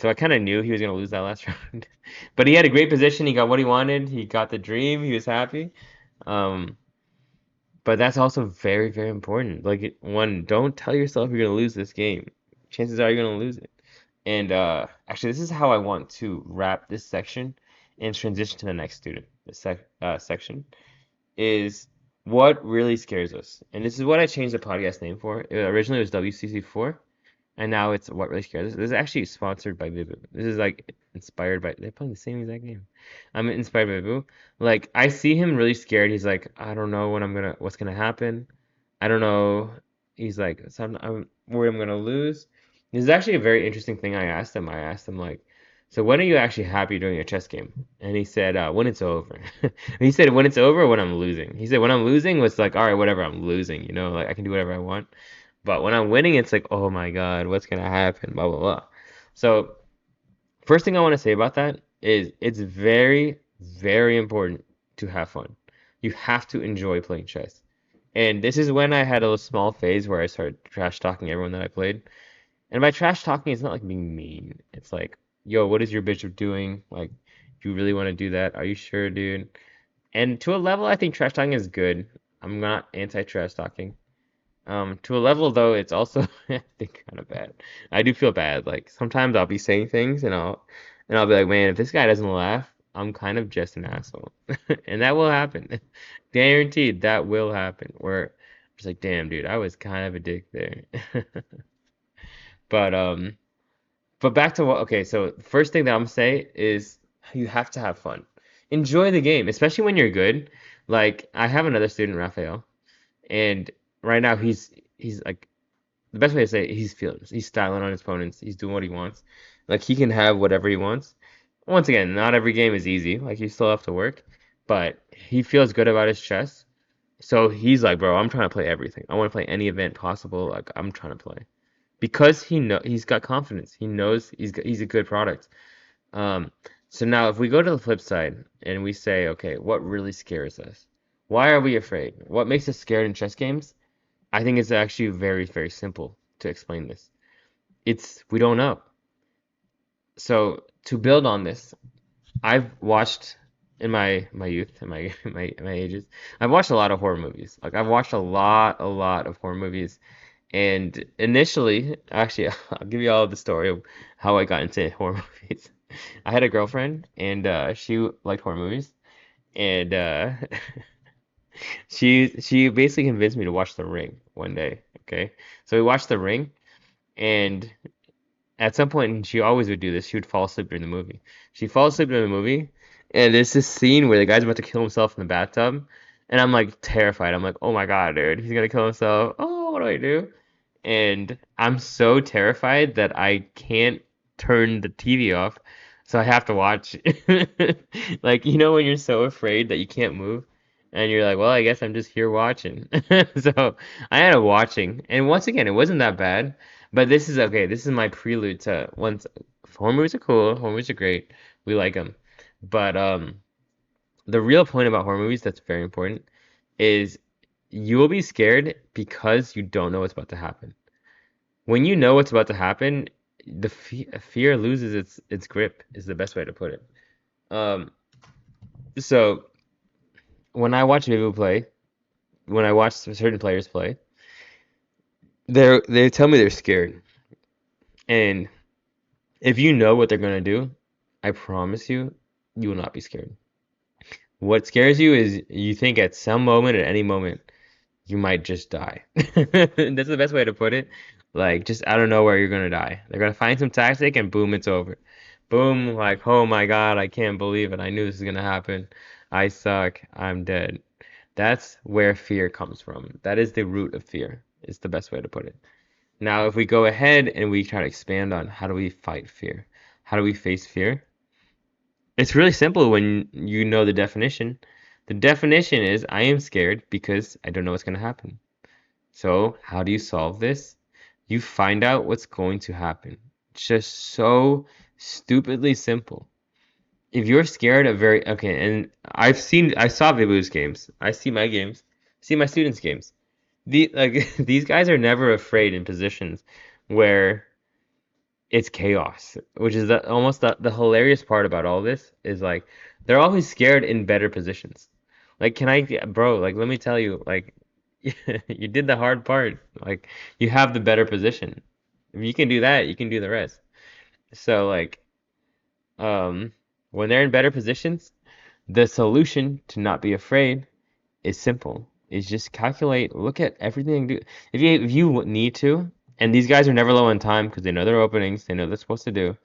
so I kind of knew he was gonna lose that last round, but he had a great position. He got what he wanted. He got the dream. He was happy. Um, but that's also very important. Like, one, don't tell yourself you're gonna lose this game. Chances are you're gonna lose it. And actually, this is how I want to wrap this section and transition to the next student. Section is what really scares us. And this is what I changed the podcast name for. Originally it was WCC4, and now it's what really scares us. This is actually sponsored by Vibu. This is like inspired by, they're playing the same exact game. I'm inspired by Vibu. Like I see him really scared. He's like, I don't know what's gonna happen. I don't know. He's like, so I'm worried I'm gonna lose. This is actually a very interesting thing I asked him. I asked him like, so when are you actually happy during a chess game? And he said, when it's over. He said, when it's over, when I'm losing. He said, when I'm losing, was like, all right, whatever, I'm losing, like I can do whatever I want. But when I'm winning, it's like, oh my God, what's gonna happen? Blah blah blah. So first thing I want to say about that is it's very important to have fun. You have to enjoy playing chess. And this is when I had a small phase where I started trash talking everyone that I played. And by trash talking, it's not like being mean. It's like, yo, what is your bishop doing? Like, do you really want to do that? Are you sure, dude? And to a level, I think trash talking is good. I'm not anti-trash talking. To a level though, it's also I think kind of bad. I do feel bad. Like sometimes I'll be saying things and I'll be like, man, if this guy doesn't laugh, I'm kind of just an asshole. And that will happen. Guaranteed that will happen. Where it's like, damn, dude, I was kind of a dick there. But back to what okay, so the first thing that I'm gonna say is you have to have fun. Enjoy the game, especially when you're good. Like I have another student, Raphael, and right now he's like the best way to say it, he's feeling this. He's styling on his opponents. He's doing what he wants. Like he can have whatever he wants. Once again, not every game is easy. Like you still have to work, but he feels good about his chess. So he's like, bro, I'm trying to play everything. I want to play any event possible. Like I'm trying to play because he's got confidence. He knows he's a good product. Um, so now if we go to the flip side and we say, okay, what really scares us? Why are we afraid? What makes us scared in chess games? I think it's actually very, very simple to explain this. It's we don't know. So to build on this, I've watched in my youth, in my my ages, I've watched a lot of horror movies. Like I've watched a lot of horror movies. And initially, actually, I'll give you all the story of how I got into horror movies. I had a girlfriend, and she liked horror movies, and she basically convinced me to watch The Ring one day. Okay, so we watched The Ring, and at some point, and she always would do this, she would fall asleep during the movie. She'd fall asleep during the movie, and there's this scene where the guy's about to kill himself in the bathtub, and I'm like terrified. I'm like, oh my God, dude, he's gonna kill himself. Oh, what do I do? And I'm so terrified that I can't turn the TV off, so I have to watch. Like, when you're so afraid that you can't move, and you're like, well, I guess I'm just here watching. So I ended up watching, and once again, it wasn't that bad. But this is okay. This is my prelude to once horror movies are cool, horror movies are great, we like them. But the real point about horror movies that's very important is you will be scared because you don't know what's about to happen. When you know what's about to happen, the fear loses its grip, is the best way to put it. Um, so when I watch people play, when I watch certain players play, they tell me they're scared. And if you know what they're gonna do, I promise you, you will not be scared. What scares you is you think at some moment, at any moment, you might just die. That's the best way to put it. Like, just out of nowhere, you're gonna die. They're gonna find some tactic and boom, it's over. Boom, like, oh my God, I can't believe it. I knew this was gonna happen. I suck. I'm dead. That's where fear comes from. That is the root of fear, is the best way to put it. Now, if we go ahead and we try to expand on how do we fight fear? How do we face fear? It's really simple when you know the definition. The definition is I am scared because I don't know what's going to happen. So, how do you solve this? You find out what's going to happen. It's just so stupidly simple. If you're scared of okay, and I saw Vibu's games. I see my games. See my students' games. These guys are never afraid in positions where it's chaos, which is almost the hilarious part about all this is like they're always scared in better positions. Like, bro, like let me tell you, like you did the hard part. Like you have the better position. If you can do that, you can do the rest. So like, um, when they're in better positions, the solution to not be afraid is simple. Is just calculate, look at everything. If you need to, and these guys are never low on time because they know their openings, they know what they're supposed to do.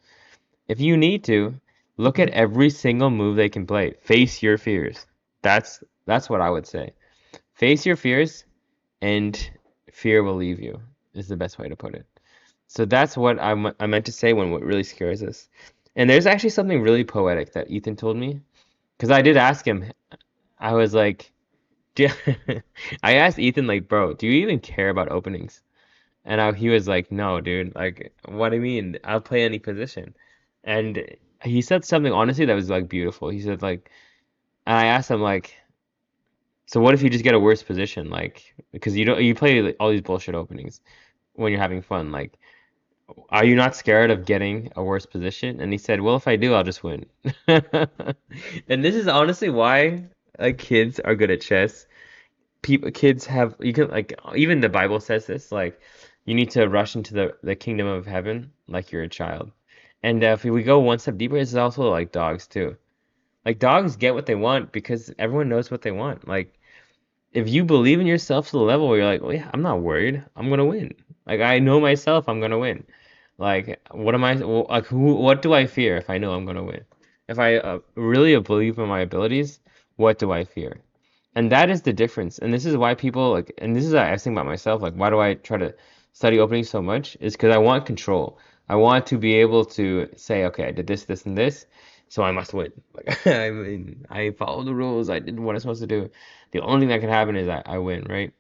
If you need to, look at every single move they can play. Face your fears. That's what I would say. Face your fears, and fear will leave you. Is the best way to put it. So that's what I meant to say when what really scares us. And there's actually something really poetic that Ethan told me because I did ask him. I was like, I asked Ethan like, bro, do you even care about openings? And he was like, no, dude. Like, what do you mean? I'll play any position. And he said something honestly that was like beautiful. He said like, and I asked him like, so what if you just get a worse position? Like, because you play like, all these bullshit openings when you're having fun. Like, are you not scared of getting a worse position? And he said, well, if I do, I'll just win. And this is honestly why like kids are good at chess people kids have you can like even the Bible says this like you need to rush into the kingdom of heaven like you're a child. And if we go one step deeper, it's also like dogs too. Like dogs get what they want because everyone knows what they want. Like if you believe in yourself to the level where you're like, well, yeah, I'm not worried. I'm gonna win. Like I know myself, I'm gonna win. Like what am I? Like who? What do I fear if I know I'm gonna win? If I really believe in my abilities, what do I fear? And that is the difference. And this is why people like, and this is I think about myself. Like, why do I try to study openings so much? Is because I want control. I want to be able to say, okay, I did this, this, and this, so I must win. Like, I mean, I followed the rules. I did what I'm supposed to do. The only thing that can happen is I win, right?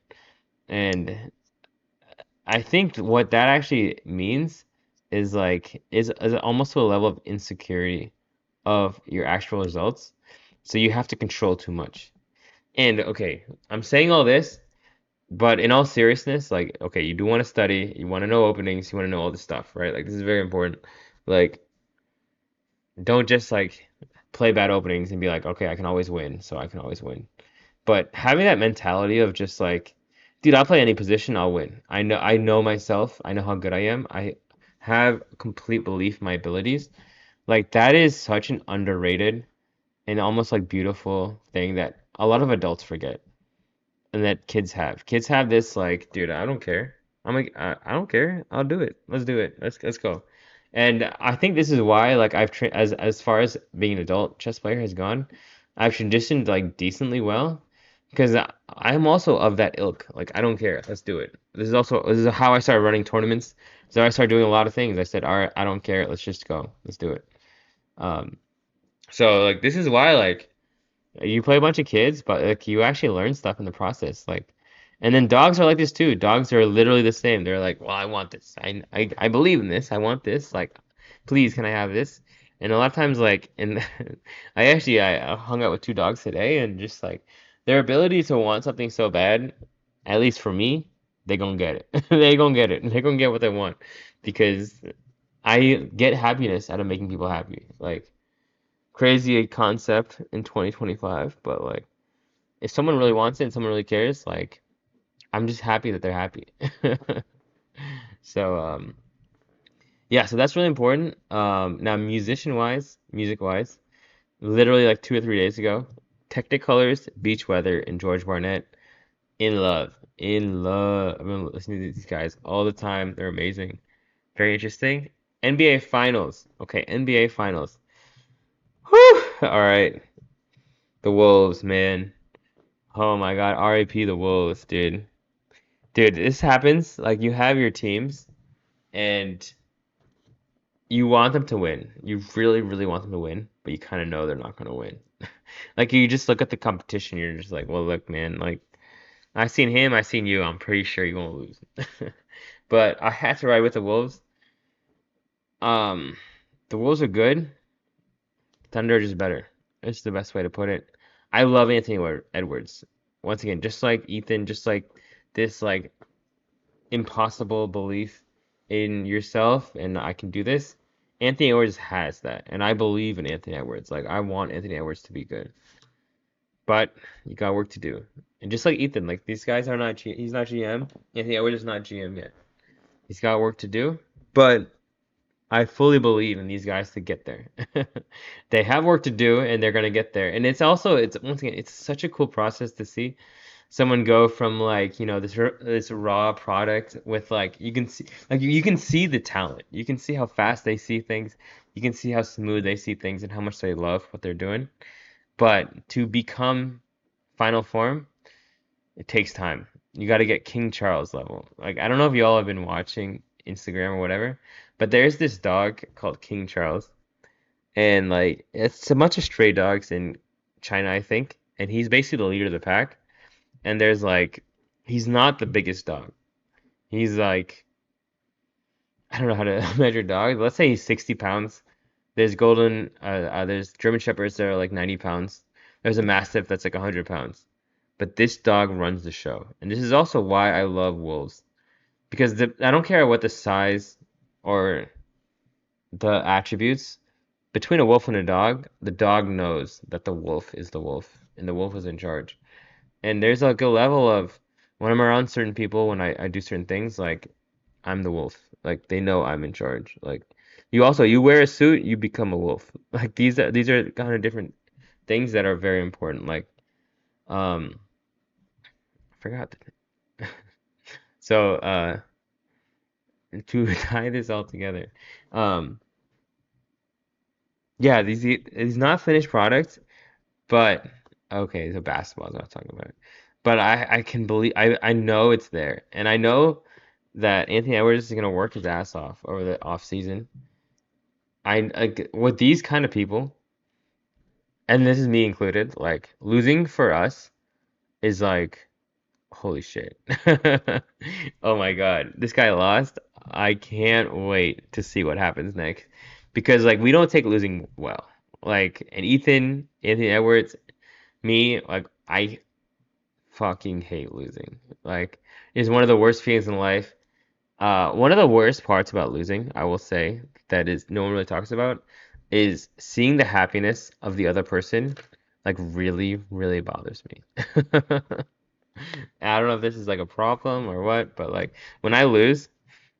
And I think what that actually means is like is almost to a level of insecurity of your actual results. So you have to control too much. And okay, I'm saying all this, but in all seriousness, like okay, you do want to study, you want to know openings, you want to know all this stuff, right? Like this is very important. Like don't just like play bad openings and be like, okay, I can always win, so I can always win. But having that mentality of just like, dude, I'll play any position, I'll win. I know myself. I know how good I am. I have complete belief in my abilities. Like that is such an underrated and almost like beautiful thing that a lot of adults forget and that kids have. Kids have this like, dude, I don't care. I'm like, I don't care. I'll do it. Let's do it. Let's go. And I think this is why like I've tra as far as being an adult chess player has gone, I've transitioned like decently well because I'm also of that ilk. Like I don't care. Let's do it. This is how I started running tournaments. So I started doing a lot of things. I said, all right, I don't care. Let's just go. Let's do it. Um, so like this is why like you play a bunch of kids, but like you actually learn stuff in the process. Like, and then dogs are like this too. Dogs are literally the same. They're like, well, I want this. I believe in this. I want this. Like, please, can I have this? And a lot of times, like, and I hung out with two dogs today, and just like their ability to want something so bad, at least for me, they gonna get it. They gonna get it. They gonna get what they want because I get happiness out of making people happy. Like crazy concept in 2025, but like if someone really wants it and someone really cares, like I'm just happy that they're happy. So yeah, so that's really important. Now musician wise, music wise, literally like 2 or 3 days ago, Technicolors, Beach Weather, and George Barnett in love. In love. I've been listening to these guys all the time. They're amazing. Very interesting. NBA Finals. Okay, NBA Finals. Whew! All right. The Wolves, man. Oh my God, RIP the Wolves, dude. Dude, this happens. Like you have your teams and you want them to win. You really, really want them to win, but you kind of know they're not going to win. Like you just look at the competition, you're just like, well, look, man, like I seen him, I seen you. I'm pretty sure you're gonna lose. But I had to ride with the Wolves. Um, the Wolves are good. Thunder are just better. It's the best way to put it. I love Anthony Edwards. Once again, just like Ethan, just like this, like impossible belief in yourself and I can do this. Anthony Edwards has that, and I believe in Anthony Edwards. Like I want Anthony Edwards to be good, but you got work to do. And just like Ethan, like these guys are not he's not GM. Anthony Edwards is not GM yet. He's got work to do, but I fully believe in these guys to get there. They have work to do, and they're gonna get there. And it's once again, it's such a cool process to see someone go from like this raw product with like you can see the talent, you can see how fast they see things, you can see how smooth they see things and how much they love what they're doing, but to become final form it takes time. You got to get King Charles level. Like I don't know if y'all have been watching Instagram or whatever, but there's this dog called King Charles, and like it's a bunch of stray dogs in China I think, and he's basically the leader of the pack. And there's like he's not the biggest dog. He's like I don't know how to measure dog. Let's say he's 60 pounds. There's German Shepherds that are like 90 pounds. There's a Mastiff that's like 100 pounds. But this dog runs the show. And this is also why I love wolves. Because I don't care what the size or the attributes. Between a wolf and a dog, the dog knows that the wolf is the wolf. And the wolf is in charge. And there's like a level of when I'm around certain people, when I do certain things, like I'm the wolf. Like they know I'm in charge. Like you wear a suit, you become a wolf. Like these are kind of different things that are very important. Like I forgot. So to tie this all together, um yeah, these not finished products, but okay, so basketball is what I'm talking about. But I can believe I know it's there, and I know that Anthony Edwards is gonna work his ass off over the off season. I like with these kind of people, and this is me included. Like losing for us is like holy shit. Oh my God, this guy lost. I can't wait to see what happens next because like we don't take losing well. Like and Anthony Edwards, me, like I fucking hate losing. Like it's one of the worst feelings in life. One of the worst parts about losing, I will say, that is no one really talks about, is seeing the happiness of the other person. Like really, really bothers me. I don't know if this is like a problem or what, but like when I lose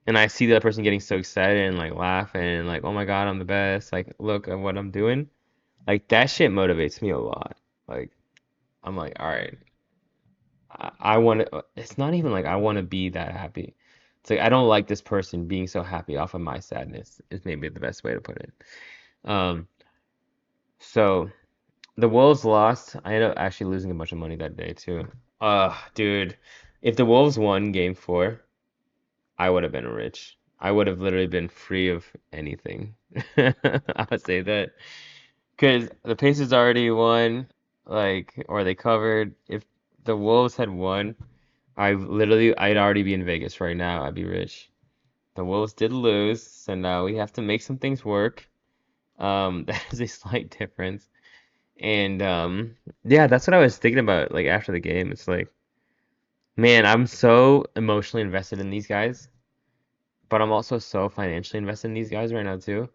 and I see the other person getting so excited and like laughing and like, oh my God, I'm the best. Like, look at what I'm doing. Like that shit motivates me a lot. Like I'm like, all right, I want to. It's not even like I want to be that happy. It's like I don't like this person being so happy off of my sadness. Is maybe the best way to put it. Um, so the Wolves lost. I ended up actually losing a bunch of money that day too. Dude, if the Wolves won Game 4, I would have been rich. I would have literally been free of anything. I would say that because the Pacers already won, like, or they covered. If the Wolves had won. I'd already be in Vegas right now. I'd be rich. The Wolves did lose, so now we have to make some things work. That is a slight difference. And yeah, that's what I was thinking about like after the game. It's like, man, I'm so emotionally invested in these guys, but I'm also so financially invested in these guys right now too.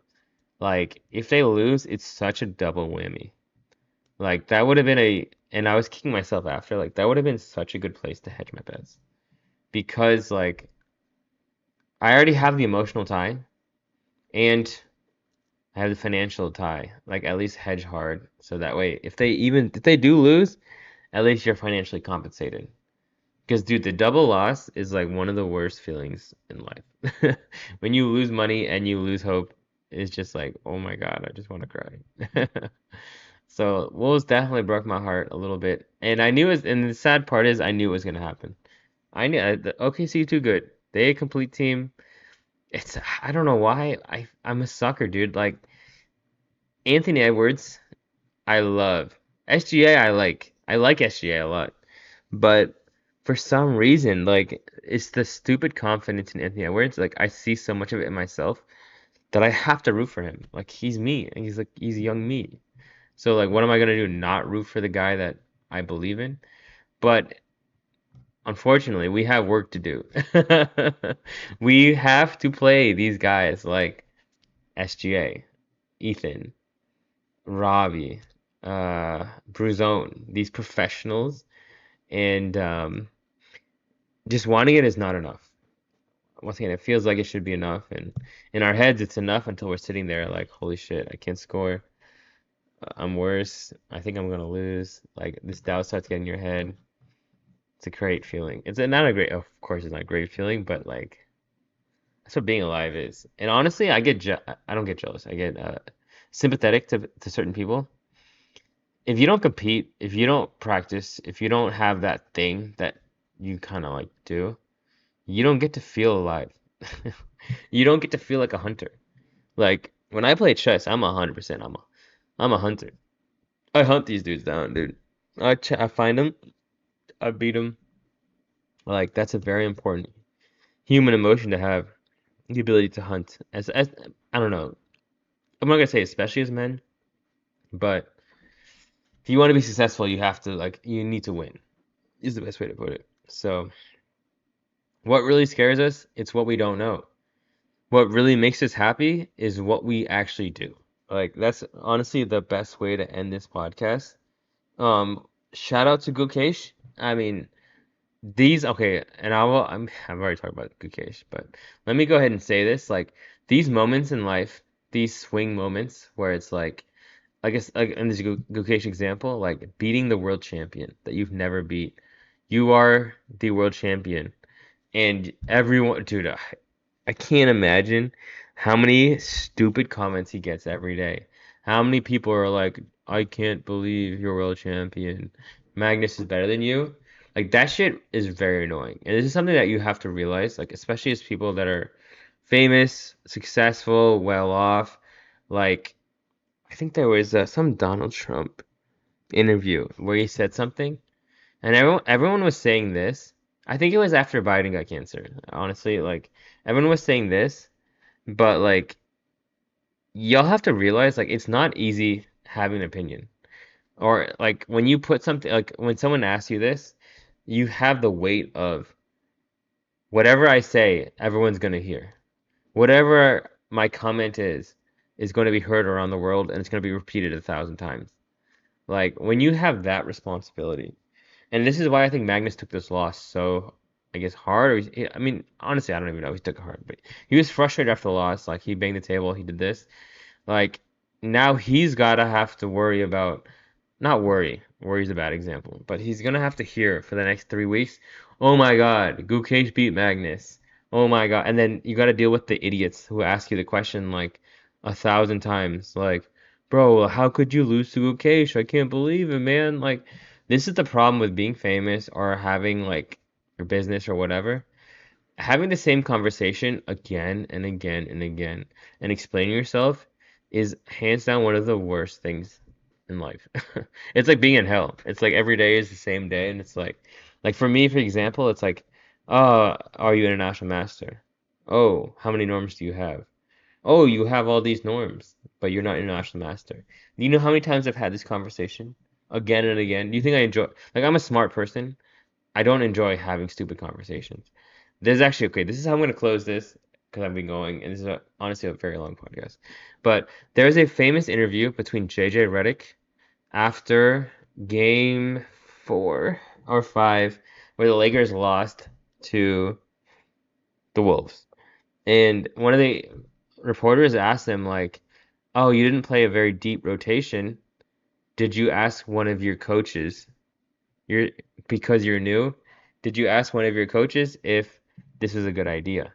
Like, if they lose, it's such a double whammy. Like that would have been and I was kicking myself after, like that would have been such a good place to hedge my bets. Because like I already have the emotional tie and I have the financial tie. Like at least hedge hard so that way if they do lose, at least you're financially compensated. Because dude, the double loss is like one of the worst feelings in life. When you lose money and you lose hope, it's just like, oh my God, I just want to cry. So Wolves definitely broke my heart a little bit. And the sad part is I knew it was gonna happen. I knew the OKC too good. They a complete team. I don't know why I'm a sucker, dude. Like Anthony Edwards, I love. SGA, I like SGA a lot, but for some reason, like it's the stupid confidence in Anthony Edwards. Like I see so much of it in myself that I have to root for him. Like he's me, and he's young me. So like, what am I gonna do? Not root for the guy that I believe in? But unfortunately, we have work to do. We have to play these guys like SGA, Ethan, Robbie, Bruzone, these professionals, and just wanting it is not enough. Once again, it feels like it should be enough, and in our heads, it's enough until we're sitting there like, holy shit, I can't score. I'm worse. I think I'm gonna lose. Like this doubt starts getting in your head. It's a great feeling. Not a great, of course, it's not a great feeling, but like that's what being alive is. And honestly, I don't get jealous. I get sympathetic to certain people. If you don't compete, if you don't practice, if you don't have that thing that you kind of like do, you don't get to feel alive. You don't get to feel like a hunter. Like when I play chess, I'm 100%. I'm a hunter. I hunt these dudes down, dude. I find them, I beat them. Like that's a very important human emotion to have, the ability to hunt. As I don't know. I'm not gonna say especially as men, but if you want to be successful, you have to like you need to win. Is the best way to put it. So, what really scares us? It's what we don't know. What really makes us happy is what we actually do. Like that's honestly the best way to end this podcast. Shout out to Gukesh. I mean, these okay, and I've already talked about Gukesh, but let me go ahead and say this. Like these moments in life, these swing moments where it's like, I guess, like in this Gukesh example, like beating the world champion that you've never beat. You are the world champion, and everyone, dude, I can't imagine how many stupid comments he gets every day. How many people are like, I can't believe you're world champion. Magnus is better than you. Like that shit is very annoying. And this is something that you have to realize, like especially as people that are famous, successful, well off. Like I think there was some Donald Trump interview where he said something, and everyone was saying this. I think it was after Biden got cancer. Honestly, like everyone was saying this, but like y'all have to realize like it's not easy having an opinion. Or like when you put something like when someone asks you this, you have the weight of whatever I say, everyone's gonna hear. Whatever my comment is going to be heard around the world and it's going to be repeated 1,000 times. Like when you have that responsibility, and this is why I think Magnus took this loss so, I guess, hard. I mean, honestly, I don't even know if he took it hard, but he was frustrated after the loss. Like he banged the table, he did this. Like now he's gotta have to worry about, not worry, worry's a bad example, but he's gonna have to hear for the next 3 weeks. Oh my God, Gukesh beat Magnus. Oh my God, and then you gotta deal with the idiots who ask you the question like 1,000 times, like, bro, how could you lose to Gukesh? I can't believe it, man. Like, this is the problem with being famous or having like your business or whatever. Having the same conversation again and again and again and explaining yourself is hands down one of the worst things in life. It's like being in hell. It's like every day is the same day, and it's like for me, for example, it's like, are you international master? Oh, how many norms do you have? Oh, you have all these norms, but you're not international master. Do you know how many times I've had this conversation again and again? Do you think I enjoy, like, I'm a smart person. I don't enjoy having stupid conversations. This is actually okay. This is how I'm going to close this because I've been going, and this is honestly a very long podcast. But there's a famous interview between JJ Redick after game 4 or 5, where the Lakers lost to the Wolves. And one of the reporters asked him, like, oh, you didn't play a very deep rotation. Did you ask one of your coaches you're because you're new, did you ask one of your coaches if this was a good idea?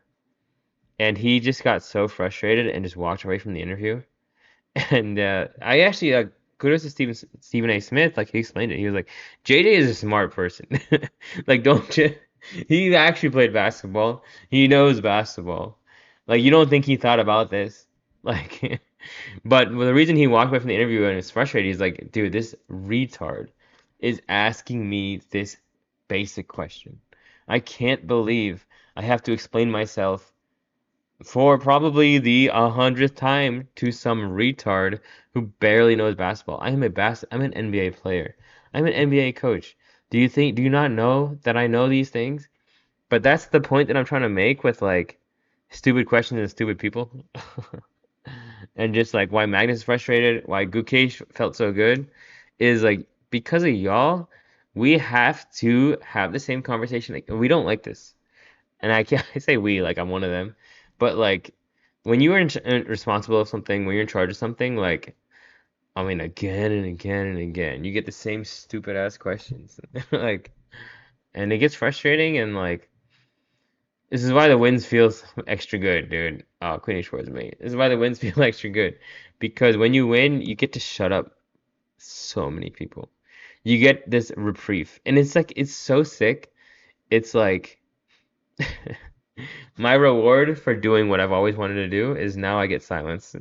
And he just got so frustrated and just walked away from the interview. And I actually kudos to Stephen A. Smith. Like he explained it. He was like, JJ is a smart person. Like don't you? He actually played basketball. He knows basketball. Like you don't think he thought about this? Like, but the reason he walked away from the interview and is frustrated, he's like, dude, this retard is asking me this basic question. I can't believe I have to explain myself for probably the 100th time to some retard who barely knows basketball. I'm an NBA player. I'm an NBA coach. Do you not know that I know these things? But that's the point that I'm trying to make with like stupid questions and stupid people. And just like why Magnus is frustrated, why Gukesh felt so good, is like because of y'all, we have to have the same conversation. Like we don't like this, and I can't I say we like I'm one of them, but like when you are responsible of something, when you're in charge of something, like I mean again and again and again, you get the same stupid ass questions, like, and it gets frustrating and like. This is why the wins feels extra good, dude. Oh, Queenie Schwartz, mate. This is why the wins feel extra good. Because when you win, you get to shut up so many people. You get this reprieve. And it's like, it's so sick. It's like, my reward for doing what I've always wanted to do is now I get silence.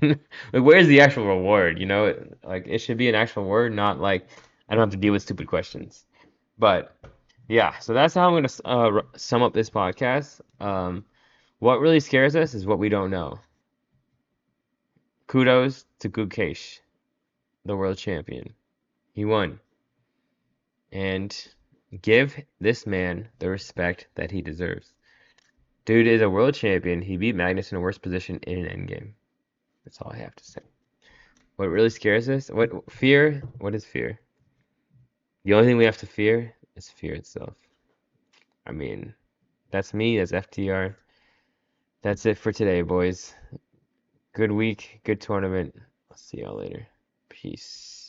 Like, where's the actual reward? You know, like, it should be an actual word, not like I don't have to deal with stupid questions. But yeah, so that's how I'm going to sum up this podcast. What really scares us is what we don't know. Kudos to Gukesh, the world champion. He won. And give this man the respect that he deserves. Dude is a world champion. He beat Magnus in a worse position in an endgame. That's all I have to say. What really scares us? What fear? What is fear? The only thing we have to fear is fear itself. I mean, that's me. That's FTR. That's it for today, boys. Good week, good tournament. I'll see y'all later. Peace.